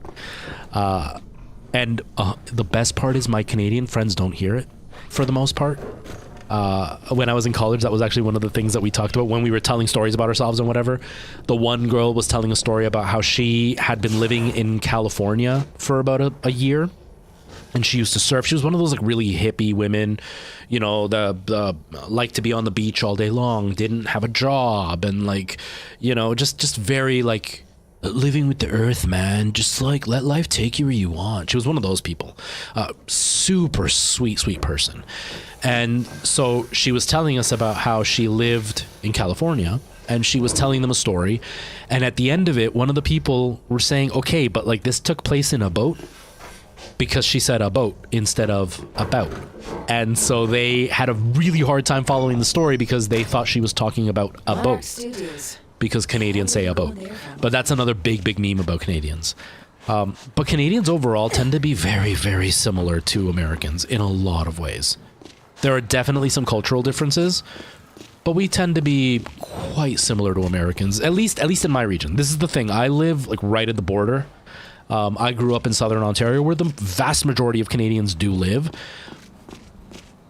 And the best part is my Canadian friends don't hear it for the most part. When I was in college, that was actually one of the things that we talked about when we were telling stories about ourselves and whatever. The one girl was telling a story about how she had been living in California for about a year, and she used to surf. She was one of those like really hippie women, you know, the like to be on the beach all day long, didn't have a job, and like, you know, just very like living with the earth, man. Just like let life take you where you want. She was one of those people. Super sweet person. And so she was telling us about how she lived in California, and she was telling them a story. And at the end of it, one of the people were saying, okay, but like this took place in a boat, because she said a boat instead of about. And so they had a really hard time following the story because they thought she was talking about a boat. Because Canadians say a boat. But that's another big meme about Canadians. But Canadians overall tend to be very, very similar to Americans in a lot of ways. There are definitely some cultural differences, but we tend to be quite similar to Americans, at least in my region. This is the thing. I live like right at the border. I grew up in Southern Ontario, where the vast majority of Canadians do live.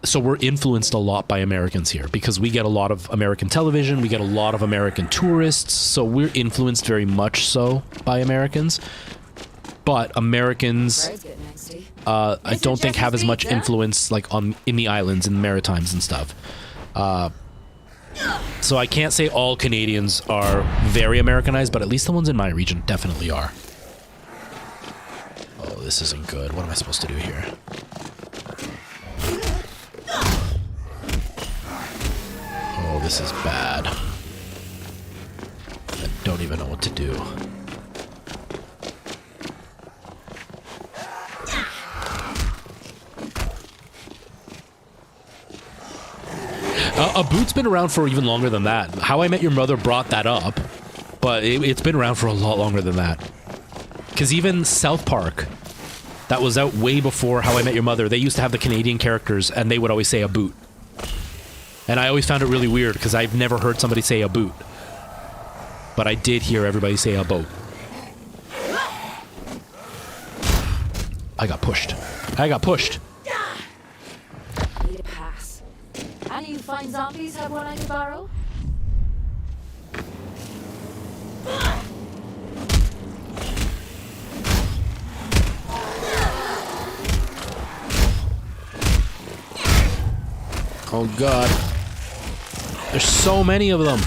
So we're influenced a lot by Americans here because we get a lot of American television. We get a lot of American tourists. So we're influenced very much so by Americans. But Americans, I don't think have as much influence like in the islands, in the Maritimes and stuff. So I can't say all Canadians are very Americanized, but at least the ones in my region definitely are. Oh, this isn't good. What am I supposed to do here? Oh, this is bad. I don't even know what to do. A boot's been around for even longer than that. How I Met Your Mother brought that up, but it's been around for a lot longer than that. Because even South Park, that was out way before How I Met Your Mother, they used to have the Canadian characters, and they would always say a boot. And I always found it really weird, because I've never heard somebody say a boot. But I did hear everybody say a boat. I got pushed. Need a pass. Any of you fine zombies have one I can borrow? Oh god. There's so many of them.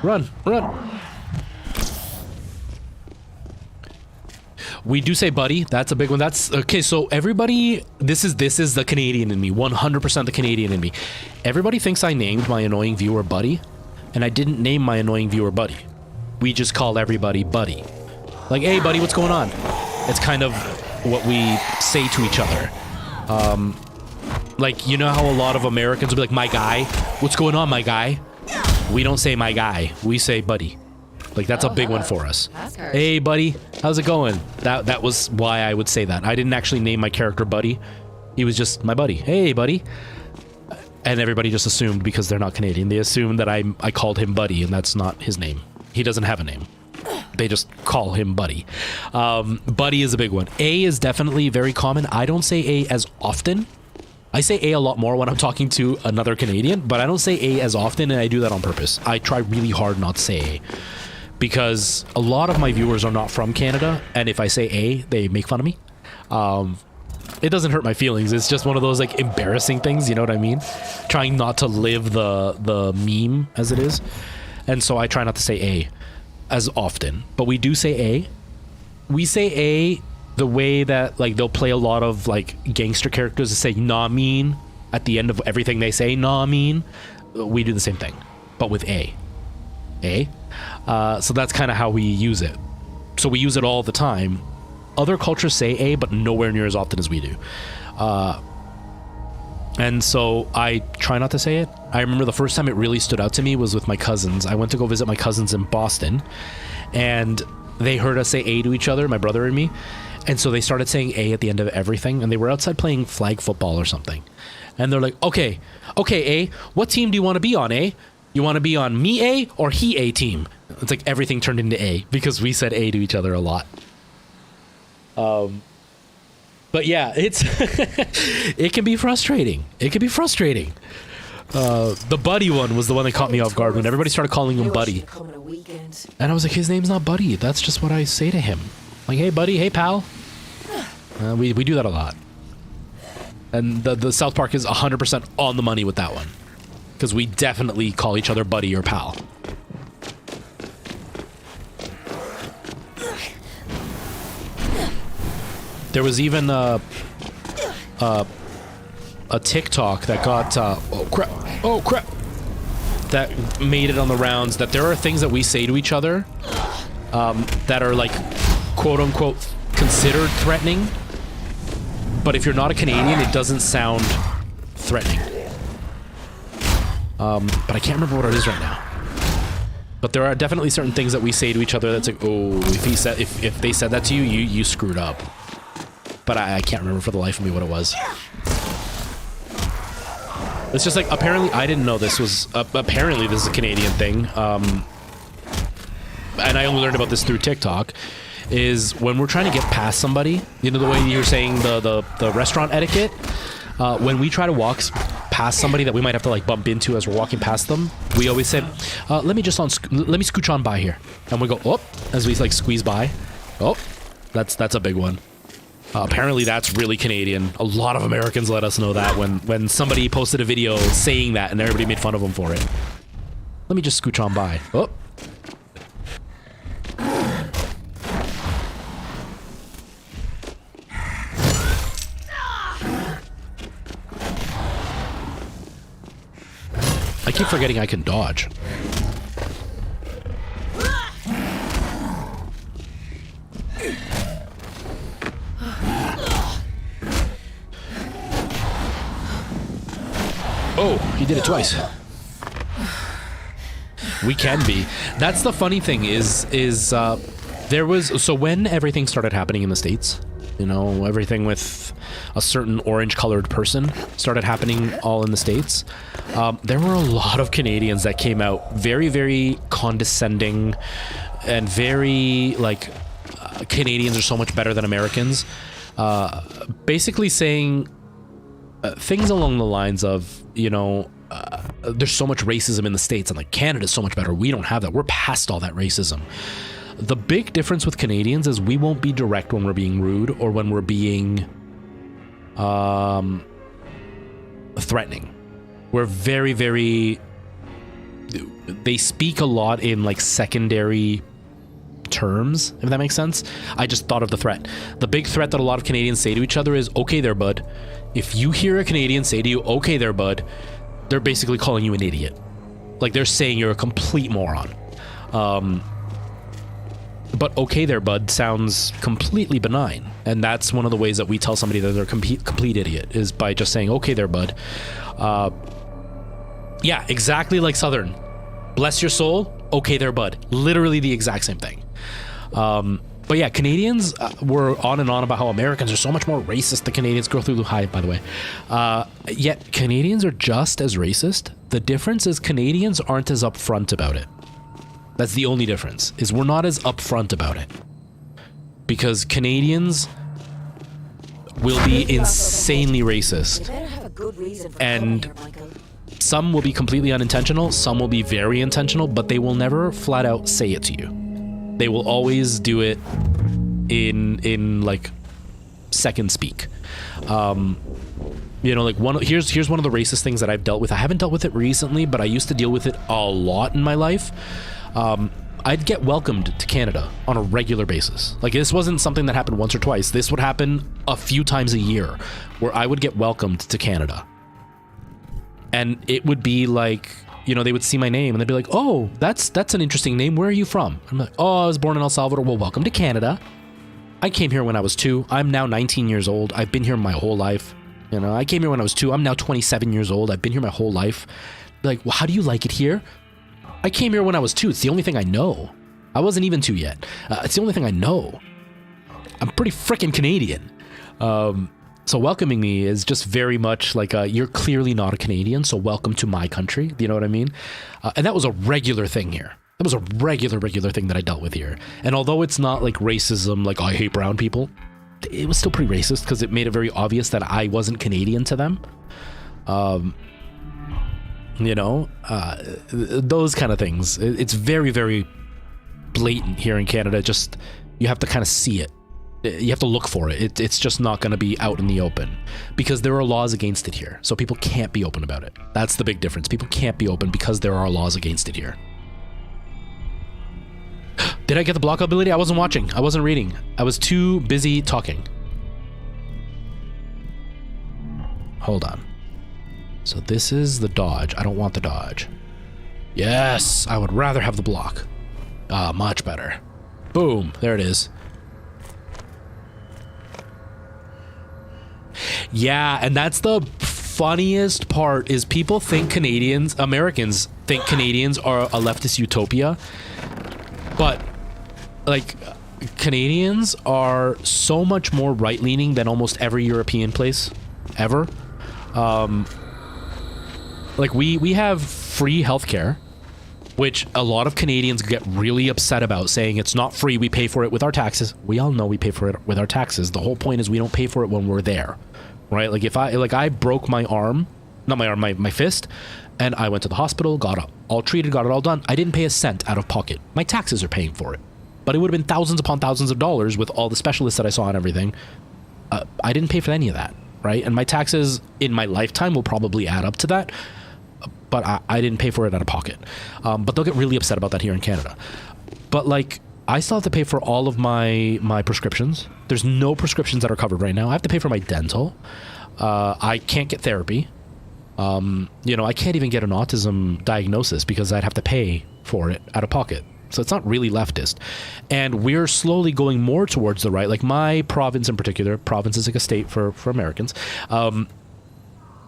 Run. We do say buddy. That's a big one. That's okay. So everybody, this is the Canadian in me. 100% the Canadian in me. Everybody thinks I named my annoying viewer Buddy, and I didn't name my annoying viewer Buddy. We just call everybody Buddy. Like, hey buddy, what's going on? It's kind of what we say to each other. Like, you know how a lot of Americans will be like, my guy, what's going on, my guy? We don't say my guy. We say buddy. Like, that's a big one for us. Hey, buddy, how's it going? That was why I would say that. I didn't actually name my character Buddy. He was just my buddy. Hey, buddy. And everybody just assumed, because they're not Canadian, they assumed that I called him Buddy, and that's not his name. He doesn't have a name. They just call him Buddy. Buddy is a big one. A is definitely very common. I don't say A as often. I say A lot more when I'm talking to another Canadian, but I don't say A as often, and I do that on purpose. I try really hard not to say A, because a lot of my viewers are not from Canada, and if I say A, they make fun of me. It doesn't hurt my feelings. It's just one of those like embarrassing things, you know what I mean? Trying not to live the meme as it is. And so I try not to say A as often, but we do say A. We say A the way that like they'll play a lot of like gangster characters to say nah mean at the end of everything they say, nah mean. We do the same thing, but with A. So that's kind of how we use it. So we use it all the time. Other cultures say A, but nowhere near as often as we do. And so I try not to say it. I remember the first time it really stood out to me was with my cousins. I went to go visit my cousins in Boston, and they heard us say A to each other, my brother and me. And so they started saying A at the end of everything, and they were outside playing flag football or something. And they're like, okay, A, what team do you want to be on, A? You want to be on me A or he A team? It's like everything turned into A because we said A to each other a lot. But yeah, it's it can be frustrating. The Buddy one was the one that caught me off guard when everybody started calling him Buddy. And I was like, his name's not Buddy. That's just what I say to him. Like, hey buddy, hey pal. We do that a lot. And the South Park is 100% on the money with that one. Because we definitely call each other buddy or pal. There was even a TikTok that got oh crap that made it on the rounds, that there are things that we say to each other that are like quote unquote considered threatening, but if you're not a Canadian it doesn't sound threatening. But I can't remember what it is right now. But there are definitely certain things that we say to each other that's like, oh, if they said that to you, you screwed up. But I can't remember for the life of me what it was. It's just like, apparently I didn't know this was, apparently this is a Canadian thing. And I only learned about this through TikTok, is when we're trying to get past somebody, you know, the way you're saying the restaurant etiquette, when we try to walk past somebody that we might have to like bump into as we're walking past them, we always say, let me scooch on by here. And we go, oh, as we like squeeze by. Oh, that's a big one. Apparently that's really Canadian. A lot of Americans let us know that when somebody posted a video saying that and everybody made fun of them for it. Let me just scooch on by. Oh. I keep forgetting I can dodge. Oh, he did it twice. We can be. That's the funny thing is there was, so when everything started happening in the States, you know, everything with a certain orange colored person started happening all in the States, there were a lot of Canadians that came out very, very condescending and very like, Canadians are so much better than Americans. Basically saying things along the lines of, you know, there's so much racism in the States and like Canada's so much better. We don't have that. We're past all that racism. The big difference with Canadians is we won't be direct when we're being rude or when we're being threatening. We're very, very, they speak a lot in like secondary terms, if that makes sense. I just thought of the threat. The big threat that a lot of Canadians say to each other is, okay there, bud. If you hear a Canadian say to you, okay there, bud, they're basically calling you an idiot. Like they're saying you're a complete moron. But okay there, bud sounds completely benign. And that's one of the ways that we tell somebody that they're a complete idiot, is by just saying, okay there, bud. Yeah, exactly like Southern. Bless your soul, okay there, bud. Literally the exact same thing. But yeah, Canadians were on and on about how Americans are so much more racist than Canadians. Girl through the high, by the way. Yet Canadians are just as racist. The difference is Canadians aren't as upfront about it. That's the only difference, is we're not as upfront about it. Because Canadians will be insanely racist. And some will be completely unintentional, some will be very intentional, but they will never flat out say it to you. They will always do it in like second speak. You know, like here's one of the racist things that I've dealt with. I haven't dealt with it recently, but I used to deal with it a lot in my life. I'd get welcomed to Canada on a regular basis. Like this wasn't something that happened once or twice. This would happen a few times a year where I would get welcomed to Canada. And it would be like, you know, they would see my name and they'd be like, oh, that's an interesting name. Where are you from? I'm like, oh, I was born in El Salvador. Well, welcome to Canada. I came here when I was 2. I'm now 19 years old. I've been here my whole life. You know, I came here when I was 2. I'm now 27 years old. I've been here my whole life. Like, well, how do you like it here? I came here when I was 2. It's the only thing I know. I wasn't even 2 yet. It's the only thing I know. I'm pretty freaking Canadian. So welcoming me is just very much like, you're clearly not a Canadian, so welcome to my country. Do you know what I mean? And that was a regular thing here. That was a regular thing that I dealt with here. And although it's not like racism, like I hate brown people, it was still pretty racist because it made it very obvious that I wasn't Canadian to them. You know, those kind of things. It's very, very blatant here in Canada. Just, you have to kind of see it. You have to look for it. It's just not going to be out in the open because there are laws against it here. So people can't be open about it. That's the big difference. People can't be open because there are laws against it here. Did I get the block ability? I wasn't watching. I wasn't reading. I was too busy talking. Hold on. So this is the dodge. I don't want the dodge. Yes, I would rather have the block. Much better. Boom, there it is. Yeah, and that's the funniest part is people think Americans think Canadians are a leftist utopia. But, like, Canadians are so much more right-leaning than almost every European place ever. Like, we have free healthcare, which a lot of Canadians get really upset about, saying it's not free, we pay for it with our taxes. We all know we pay for it with our taxes. The whole point is we don't pay for it when we're there, right? Like, if I broke my arm, not my arm, my fist, and I went to the hospital, got it all treated, got it all done. I didn't pay a cent out of pocket. My taxes are paying for it. But it would have been thousands upon thousands of dollars with all the specialists that I saw and everything. I didn't pay for any of that, right? And my taxes in my lifetime will probably add up to that. But I didn't pay for it out of pocket. But they'll get really upset about that here in Canada. But, like, I still have to pay for all of my prescriptions. There's no prescriptions that are covered right now. I have to pay for my dental. I can't get therapy. You know, I can't even get an autism diagnosis because I'd have to pay for it out of pocket. So it's not really leftist. And we're slowly going more towards the right. Like my province in particular, province is like a state for Americans.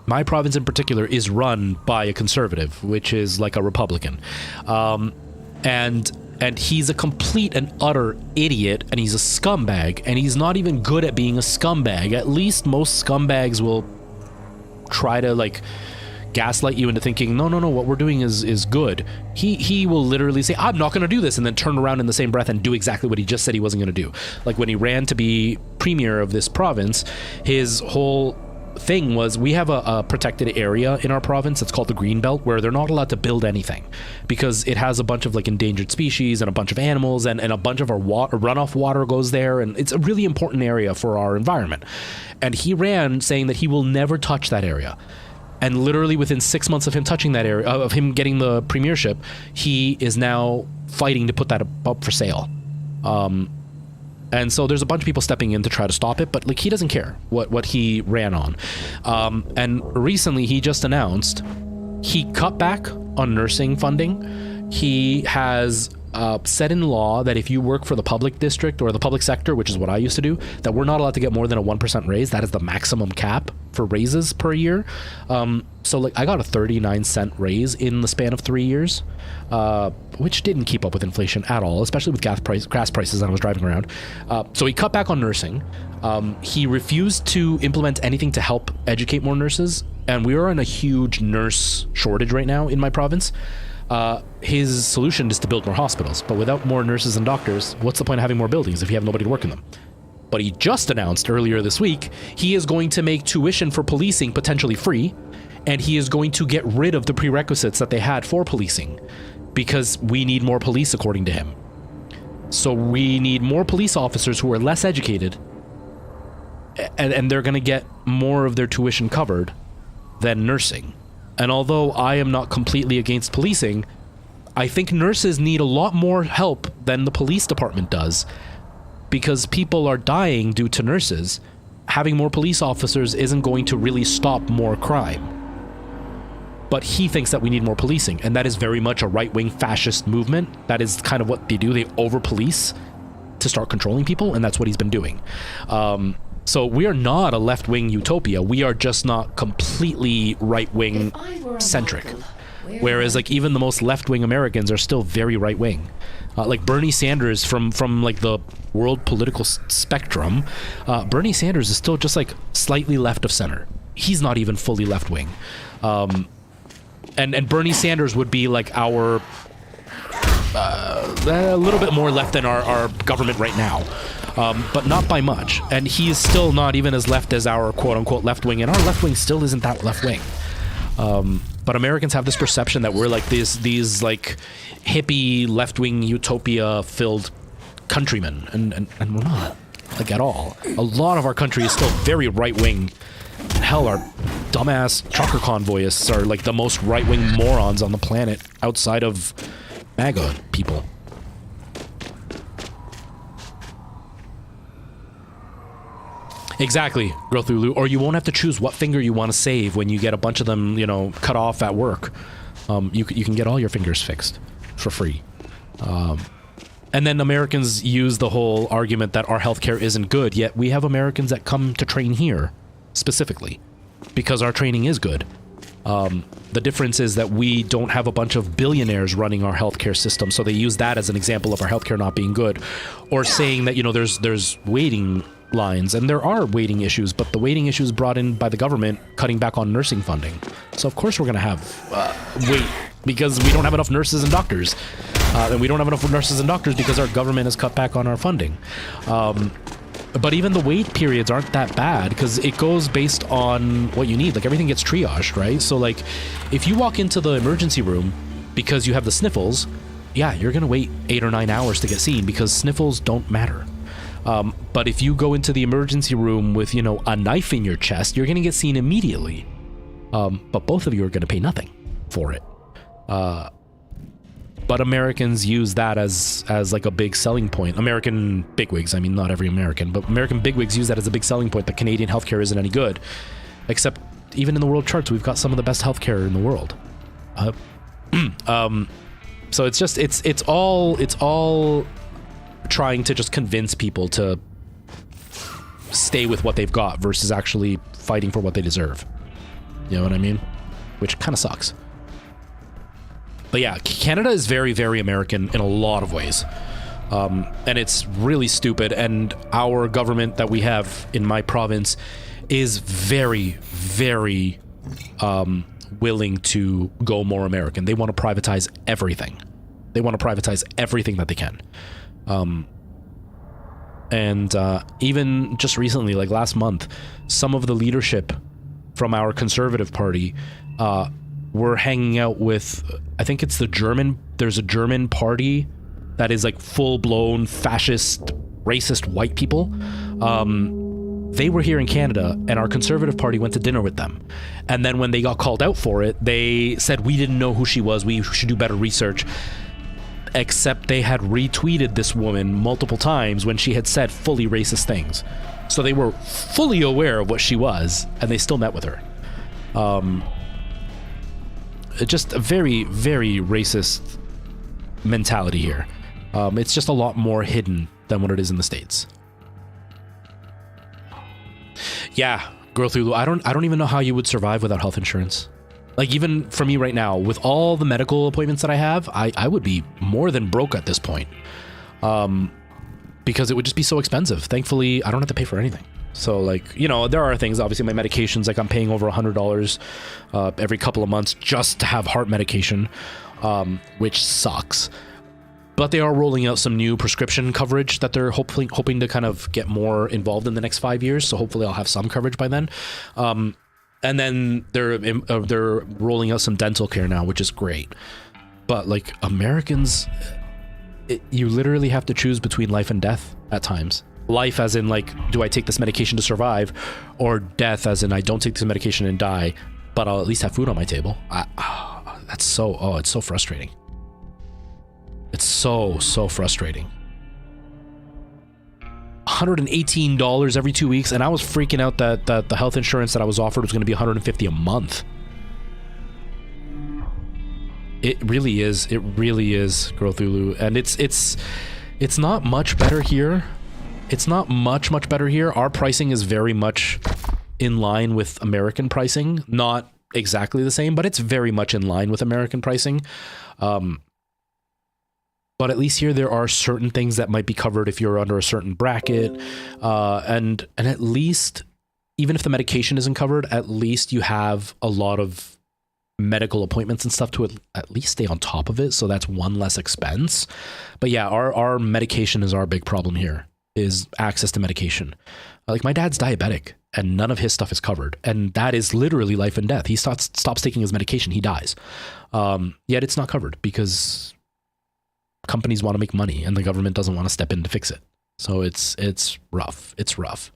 My province in particular is run by a conservative, which is like a Republican. And he's a complete and utter idiot, and he's a scumbag, and he's not even good at being a scumbag. At least most scumbags will try to, like, gaslight you into thinking, no, what we're doing is good. He will literally say, I'm not going to do this, and then turn around in the same breath and do exactly what he just said he wasn't going to do. Like when he ran to be premier of this province, his whole thing was, we have a protected area in our province. It's called the Green Belt, where they're not allowed to build anything because it has a bunch of like endangered species and a bunch of animals, and a bunch of our runoff water goes there, and it's a really important area for our environment. And he ran saying that he will never touch that area. And literally within 6 months of him touching that area, of him getting the premiership, he is now fighting to put that up for sale. And so there's a bunch of people stepping in to try to stop it, but like he doesn't care what he ran on. And recently he just announced he cut back on nursing funding. He has set in law that if you work for the public district or the public sector, which is what I used to do, that we're not allowed to get more than a 1% raise. That is the maximum cap for raises per year. So like I got a 39-cent raise in the span of 3 years, which didn't keep up with inflation at all, especially with gas prices when I was driving around. So he cut back on nursing. He refused to implement anything to help educate more nurses. And we are in a huge nurse shortage right now in my province. His solution is to build more hospitals, but without more nurses and doctors, what's the point of having more buildings if you have nobody to work in them? But he just announced earlier this week, he is going to make tuition for policing potentially free, and he is going to get rid of the prerequisites that they had for policing, because we need more police, according to him. So we need more police officers who are less educated, and they're going to get more of their tuition covered than nursing. And although I am not completely against policing, I think nurses need a lot more help than the police department does, because people are dying due to nurses. Having more police officers isn't going to really stop more crime. But he thinks that we need more policing, and that is very much a right-wing fascist movement. That is kind of what they do. They over-police to start controlling people, and that's what he's been doing. So we are not a left-wing utopia. We are just not completely right-wing centric. Whereas like even the most left-wing Americans are still very right-wing. Like Bernie Sanders from like the world political spectrum, Bernie Sanders is still just like slightly left of center. He's not even fully left-wing. And Bernie Sanders would be like our a little bit more left than our government right now. But not by much. And he is still not even as left as our quote-unquote left-wing, and our left-wing still isn't that left-wing. But Americans have this perception that we're like these like hippie left-wing utopia-filled countrymen, and we're not. like at all. A lot of our country is still very right-wing. Hell, our dumbass trucker convoyists are like the most right-wing morons on the planet outside of MAGA people. Exactly, Growthulu. Or you won't have to choose what finger you want to save when you get a bunch of them, you know, cut off at work. You can get all your fingers fixed for free. And then Americans use the whole argument that our healthcare isn't good, yet we have Americans that come to train here, specifically, because our training is good. The difference is that we don't have a bunch of billionaires running our healthcare system, so they use that as an example of our healthcare not being good, or saying that, you know, there's waiting lines, and there are waiting issues, but the waiting issues brought in by the government cutting back on nursing funding. So of course we're going to have wait, because we don't have enough nurses and doctors. And we don't have enough nurses and doctors because our government has cut back on our funding. But even the wait periods aren't that bad because it goes based on what you need. Like everything gets triaged, right? So like if you walk into the emergency room because you have the sniffles, yeah, you're going to wait 8 or 9 hours to get seen because sniffles don't matter. But if you go into the emergency room with, you know, a knife in your chest, you're going to get seen immediately. But both of you are going to pay nothing for it. But Americans use that as like a big selling point. American bigwigs, I mean, not every American, but American bigwigs use that as a big selling point that Canadian healthcare isn't any good. Except even in the world charts, we've got some of the best healthcare in the world. So it's just, it's all trying to just convince people to stay with what they've got versus actually fighting for what they deserve. You know what I mean? Which kind of sucks. But yeah, Canada is very, very American in a lot of ways. And it's really stupid. And our government that we have in my province is very, very willing to go more American. They want to privatize everything. They want to privatize everything that they can. And even just recently, like last month, some of the leadership from our Conservative Party were hanging out with, I think it's there's a German party that is like full-blown fascist, racist white people. They were here in Canada, and our Conservative Party went to dinner with them. And then when they got called out for it, they said, we didn't know who she was, we should do better research. Except they had retweeted this woman multiple times when she had said fully racist things. So they were fully aware of what she was, and they still met with her. Just a very, very racist mentality here. It's just a lot more hidden than what it is in the States. Yeah, Growthulu, I don't even know how you would survive without health insurance. Like, even for me right now, with all the medical appointments that I have, I would be more than broke at this point. Because it would just be so expensive. Thankfully, I don't have to pay for anything. So, like, you know, there are things, obviously my medications, like I'm paying over $100 every couple of months just to have heart medication, which sucks. But they are rolling out some new prescription coverage that they're hoping to kind of get more involved in the next 5 years. So hopefully I'll have some coverage by then. And then they're rolling out some dental care now, which is great. But like Americans, you literally have to choose between life and death at times. Life as in like, do I take this medication to survive? Or death as in I don't take this medication and die, but I'll at least have food on my table. It's so frustrating. It's so frustrating. $118 every 2 weeks, and I was freaking out that the health insurance that I was offered was going to be $150 a month. It really is, Growthulu, and it's not much better here. It's not much better here. Our pricing is very much in line with American pricing. Not exactly the same, but it's very much in line with American pricing. But at least here there are certain things that might be covered if you're under a certain bracket. And at least, even if the medication isn't covered, at least you have a lot of medical appointments and stuff to at least stay on top of it. So that's one less expense. But yeah, our medication is our big problem here, is access to medication. Like my dad's diabetic and none of his stuff is covered. And that is literally life and death. He stops taking his medication, he dies. Yet it's not covered because companies want to make money and the government doesn't want to step in to fix it. So it's rough. It's rough.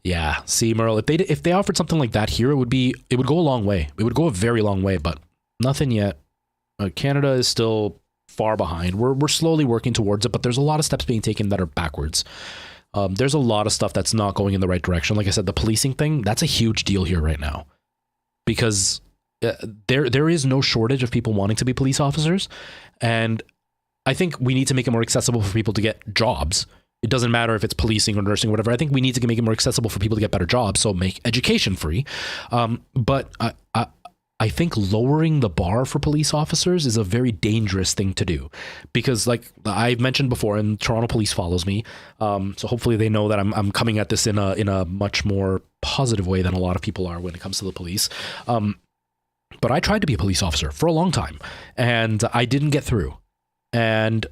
Yeah. See, Merle, if they offered something like that here, it would go a long way. It would go a very long way, but nothing yet. Canada is still far behind. We're slowly working towards it, but there's a lot of steps being taken that are backwards. There's a lot of stuff that's not going in the right direction. Like I said, the policing thing, that's a huge deal here right now, because there is no shortage of people wanting to be police officers, and I think we need to make it more accessible for people to get jobs. It doesn't matter if it's policing or nursing or whatever. I think we need to make it more accessible for people to get better jobs, so make education free. But I think lowering the bar for police officers is a very dangerous thing to do, because like I've mentioned before, and Toronto Police follows me, so hopefully they know that I'm coming at this in a much more positive way than a lot of people are when it comes to the police. But I tried to be a police officer for a long time, and I didn't get through. And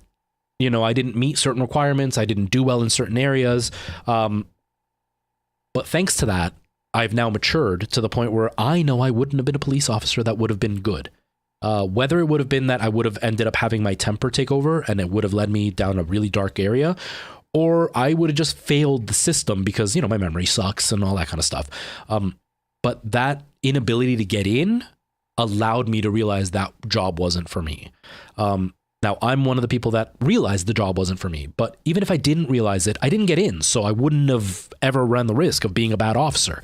I didn't meet certain requirements. I didn't do well in certain areas. But thanks to that, I've now matured to the point where I know I wouldn't have been a police officer that would have been good. Whether it would have been that I would have ended up having my temper take over and it would have led me down a really dark area, or I would have just failed the system because, my memory sucks and all that kind of stuff. But that inability to get in allowed me to realize that job wasn't for me. Now, I'm one of the people that realized the job wasn't for me, but even if I didn't realize it, I didn't get in, so I wouldn't have ever run the risk of being a bad officer.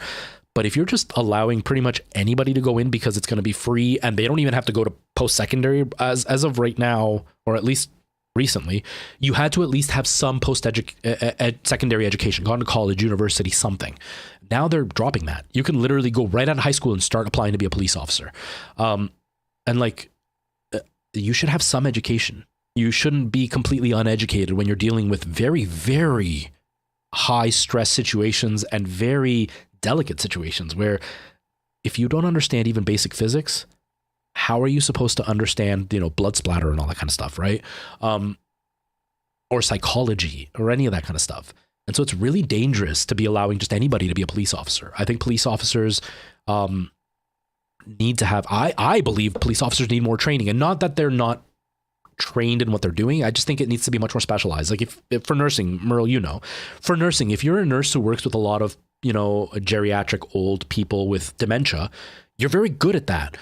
But if you're just allowing pretty much anybody to go in because it's going to be free, and they don't even have to go to post-secondary as of right now, or at least recently, you had to at least have some secondary education, gone to college, university, something. Now they're dropping that. You can literally go right out of high school and start applying to be a police officer. You should have some education. You shouldn't be completely uneducated when you're dealing with very, very high stress situations and very delicate situations where if you don't understand even basic physics, how are you supposed to understand, blood splatter and all that kind of stuff, right? Or psychology or any of that kind of stuff. And so it's really dangerous to be allowing just anybody to be a police officer. I think police officers, need to have, I believe police officers need more training, and not that they're not trained in what they're doing. I just think it needs to be much more specialized. Like if for nursing, Merle, for nursing, if you're a nurse who works with a lot of, geriatric old people with dementia, you're very good at that.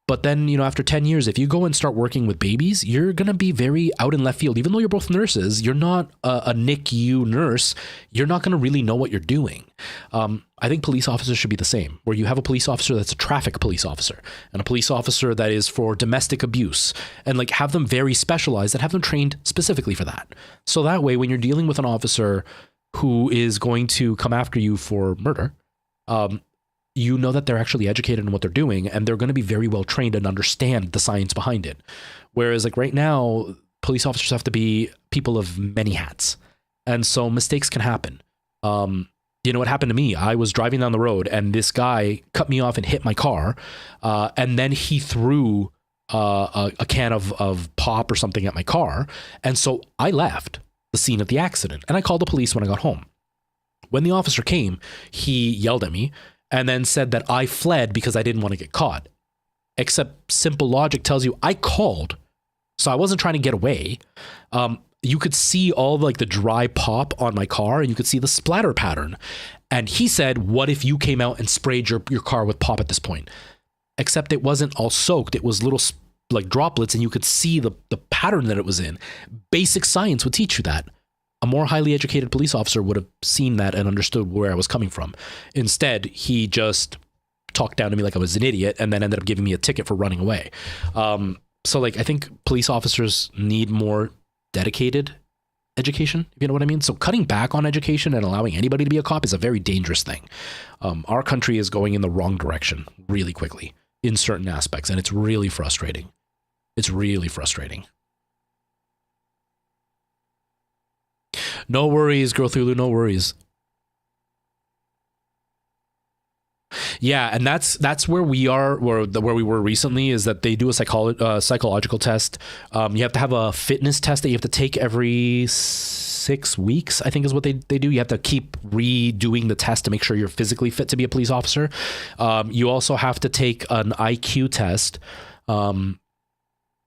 But then, after 10 years, if you go and start working with babies, you're going to be very out in left field. Even though you're both nurses, you're not a NICU nurse. You're not going to really know what you're doing. I think police officers should be the same, where you have a police officer that's a traffic police officer and a police officer that is for domestic abuse, and have them very specialized and have them trained specifically for that. So that way, when you're dealing with an officer who is going to come after you for murder, you know that they're actually educated in what they're doing, and they're going to be very well trained and understand the science behind it. Whereas right now, police officers have to be people of many hats. And so mistakes can happen. What happened to me? I was driving down the road and this guy cut me off and hit my car. And then he threw a can of pop or something at my car. And so I left the scene of the accident and I called the police when I got home. When the officer came, he yelled at me and then said that I fled because I didn't want to get caught. Except simple logic tells you I called, so I wasn't trying to get away. You could see all the dry pop on my car, and you could see the splatter pattern. And he said, what if you came out and sprayed your car with pop at this point? Except it wasn't all soaked. It was little droplets, and you could see the pattern that it was in. Basic science would teach you that. A more highly educated police officer would have seen that and understood where I was coming from. Instead, he just talked down to me like I was an idiot and then ended up giving me a ticket for running away. I think police officers need more dedicated education, if you know what I mean. So cutting back on education and allowing anybody to be a cop is a very dangerous thing. Our country is going in the wrong direction really quickly in certain aspects, and it's really frustrating. It's really frustrating. No worries, Girl Thulu, no worries. Yeah, and that's where we are, where we were recently, is that they do a psychological test. You have to have a fitness test that you have to take every 6 weeks, I think is what they do. You have to keep redoing the test to make sure you're physically fit to be a police officer. You also have to take an IQ test.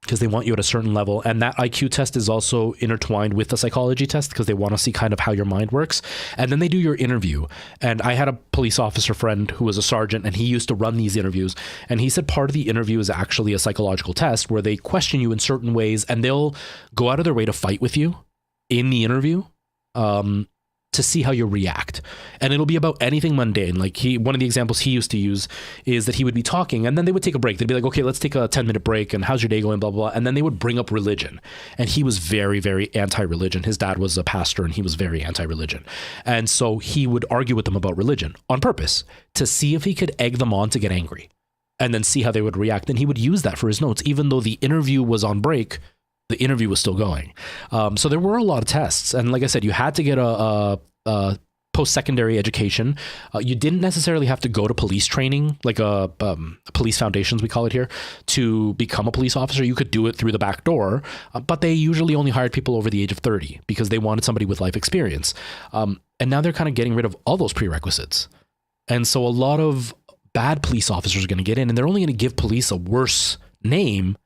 because they want you at a certain level. And that IQ test is also intertwined with the psychology test because they want to see kind of how your mind works. And then they do your interview. And I had a police officer friend who was a sergeant, and he used to run these interviews. And he said part of the interview is actually a psychological test where they question you in certain ways, and they'll go out of their way to fight with you in the interview. To see how you react. And it'll be about anything mundane. Like one of the examples he used to use is that he would be talking and then they would take a break. They'd be like, okay, let's take a 10-minute break. And how's your day going? Blah, blah, blah. And then they would bring up religion. And he was very, very anti-religion. His dad was a pastor and he was very anti-religion. And so he would argue with them about religion on purpose to see if he could egg them on to get angry and then see how they would react. And he would use that for his notes. Even though the interview was on break, the interview was still going. So there were a lot of tests. And like I said, you had to get a post-secondary education. You didn't necessarily have to go to police training, like police foundations, we call it here, to become a police officer. You could do it through the back door, but they usually only hired people over the age of 30 because they wanted somebody with life experience. And now they're kind of getting rid of all those prerequisites. And so a lot of bad police officers are going to get in, and they're only going to give police a worse name.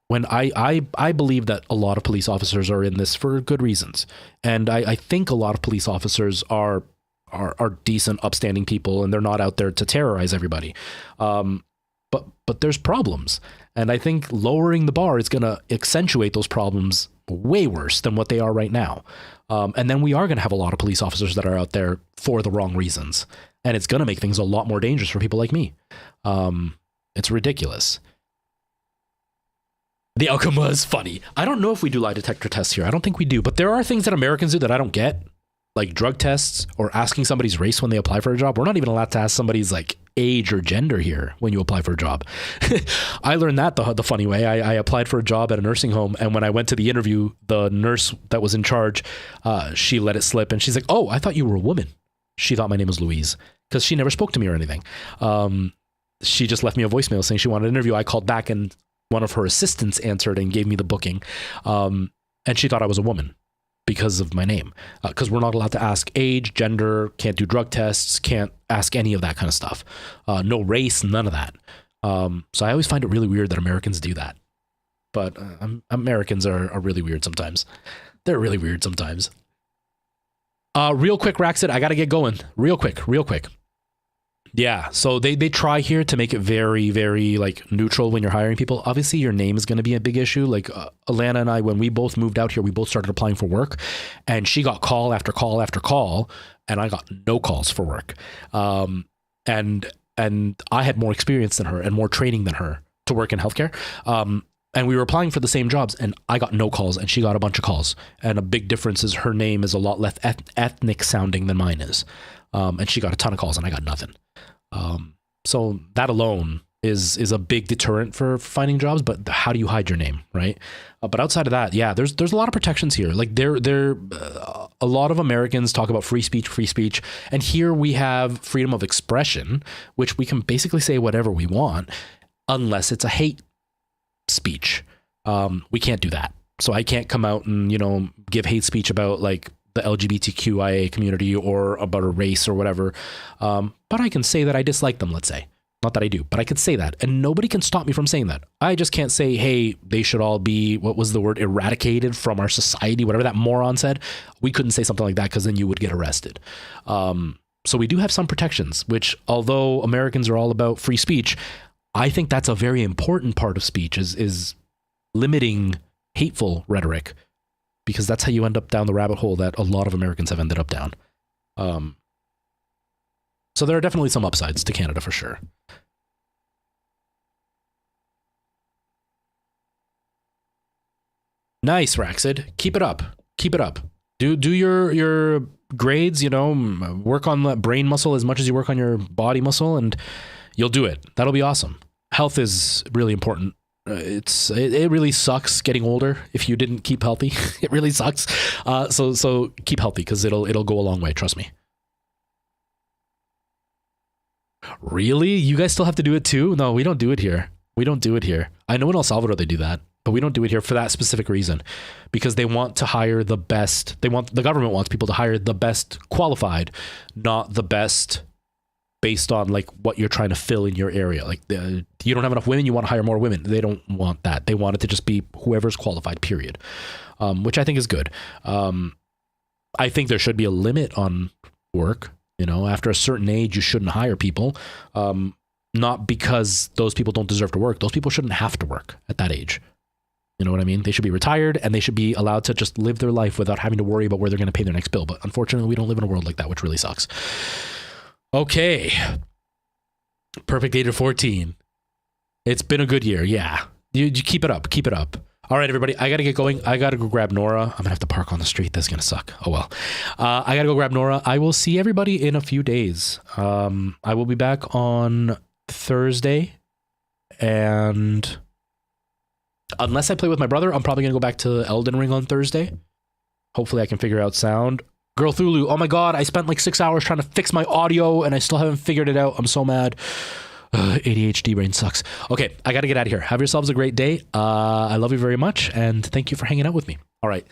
When I believe that a lot of police officers are in this for good reasons. And I think a lot of police officers are decent, upstanding people, and they're not out there to terrorize everybody. But there's problems. And I think lowering the bar is going to accentuate those problems way worse than what they are right now. And then we are going to have a lot of police officers that are out there for the wrong reasons. And it's going to make things a lot more dangerous for people like me. It's ridiculous. The outcome was funny. I don't know if we do lie detector tests here. I don't think we do, but there are things that Americans do that I don't get, like drug tests or asking somebody's race when they apply for a job. We're not even allowed to ask somebody's like age or gender here when you apply for a job. I learned that the funny way. I applied for a job at a nursing home, and when I went to the interview, the nurse that was in charge, she let it slip, and she's like, "Oh, I thought you were a woman." She thought my name was Louise because she never spoke to me or anything. She just left me a voicemail saying she wanted an interview. I called back, and one of her assistants answered and gave me the booking. And she thought I was a woman because of my name. Because we're not allowed to ask age, gender, can't do drug tests, can't ask any of that kind of stuff. No race, none of that. So I always find it really weird that Americans do that. But Americans are really weird sometimes. They're really weird sometimes. Real quick, Raxit, I got to get going. Real quick. Yeah, so they try here to make it very, very like neutral when you're hiring people. Obviously, your name is going to be a big issue. Like Alana and I, when we both moved out here, we both started applying for work, and she got call after call after call, and I got no calls for work. And I had more experience than her and more training than her to work in healthcare. And we were applying for the same jobs, and I got no calls, and she got a bunch of calls. And a big difference is her name is a lot less ethnic sounding than mine is. And she got a ton of calls, and I got nothing. So that alone is a big deterrent for finding jobs, but how do you hide your name, right? But outside of that, yeah, there's a lot of protections here. Like a lot of Americans talk about free speech, and here we have freedom of expression, which we can basically say whatever we want, unless it's a hate speech. We can't do that. So I can't come out and, give hate speech about like the LGBTQIA community or about a race or whatever. But I can say that I dislike them, let's say. Not that I do, but I could say that. And nobody can stop me from saying that. I just can't say, hey, they should all be, what was the word, eradicated from our society, whatever that moron said. We couldn't say something like that because then you would get arrested. So we do have some protections, which although Americans are all about free speech, I think that's a very important part of speech is limiting hateful rhetoric, because that's how you end up down the rabbit hole that a lot of Americans have ended up down. So there are definitely some upsides to Canada for sure. Nice, Raxid. Keep it up. Do your grades, work on the brain muscle as much as you work on your body muscle, and you'll do it. That'll be awesome. Health is really important. It really sucks getting older if you didn't keep healthy. It really sucks. So keep healthy, because it'll go a long way. Trust me. Really? You guys still have to do it too? No, we don't do it here. I know in El Salvador they do that, but we don't do it here for that specific reason, because they want to hire the best. The government wants people to hire the best qualified, not the best based on like what you're trying to fill in your area. Like you don't have enough women, you want to hire more women. They don't want that. They want it to just be whoever's qualified, period. Which I think is good. I think there should be a limit on work. You know, after a certain age, you shouldn't hire people. Not because those people don't deserve to work. Those people shouldn't have to work at that age. You know what I mean? They should be retired and they should be allowed to just live their life without having to worry about where they're going to pay their next bill. But unfortunately, we don't live in a world like that, which really sucks. Okay. Perfect 8 of 14. It's been a good year. Yeah. You keep it up. Keep it up. All right, everybody. I got to get going. I got to go grab Nora. I'm going to have to park on the street. That's going to suck. Oh, well. I got to go grab Nora. I will see everybody in a few days. I will be back on Thursday. And unless I play with my brother, I'm probably going to go back to Elden Ring on Thursday. Hopefully I can figure out sound. Girl Thulu, oh my god, I spent like 6 hours trying to fix my audio and I still haven't figured it out. I'm so mad. ADHD brain sucks. Okay, I got to get out of here. Have yourselves a great day. I love you very much and thank you for hanging out with me. All right.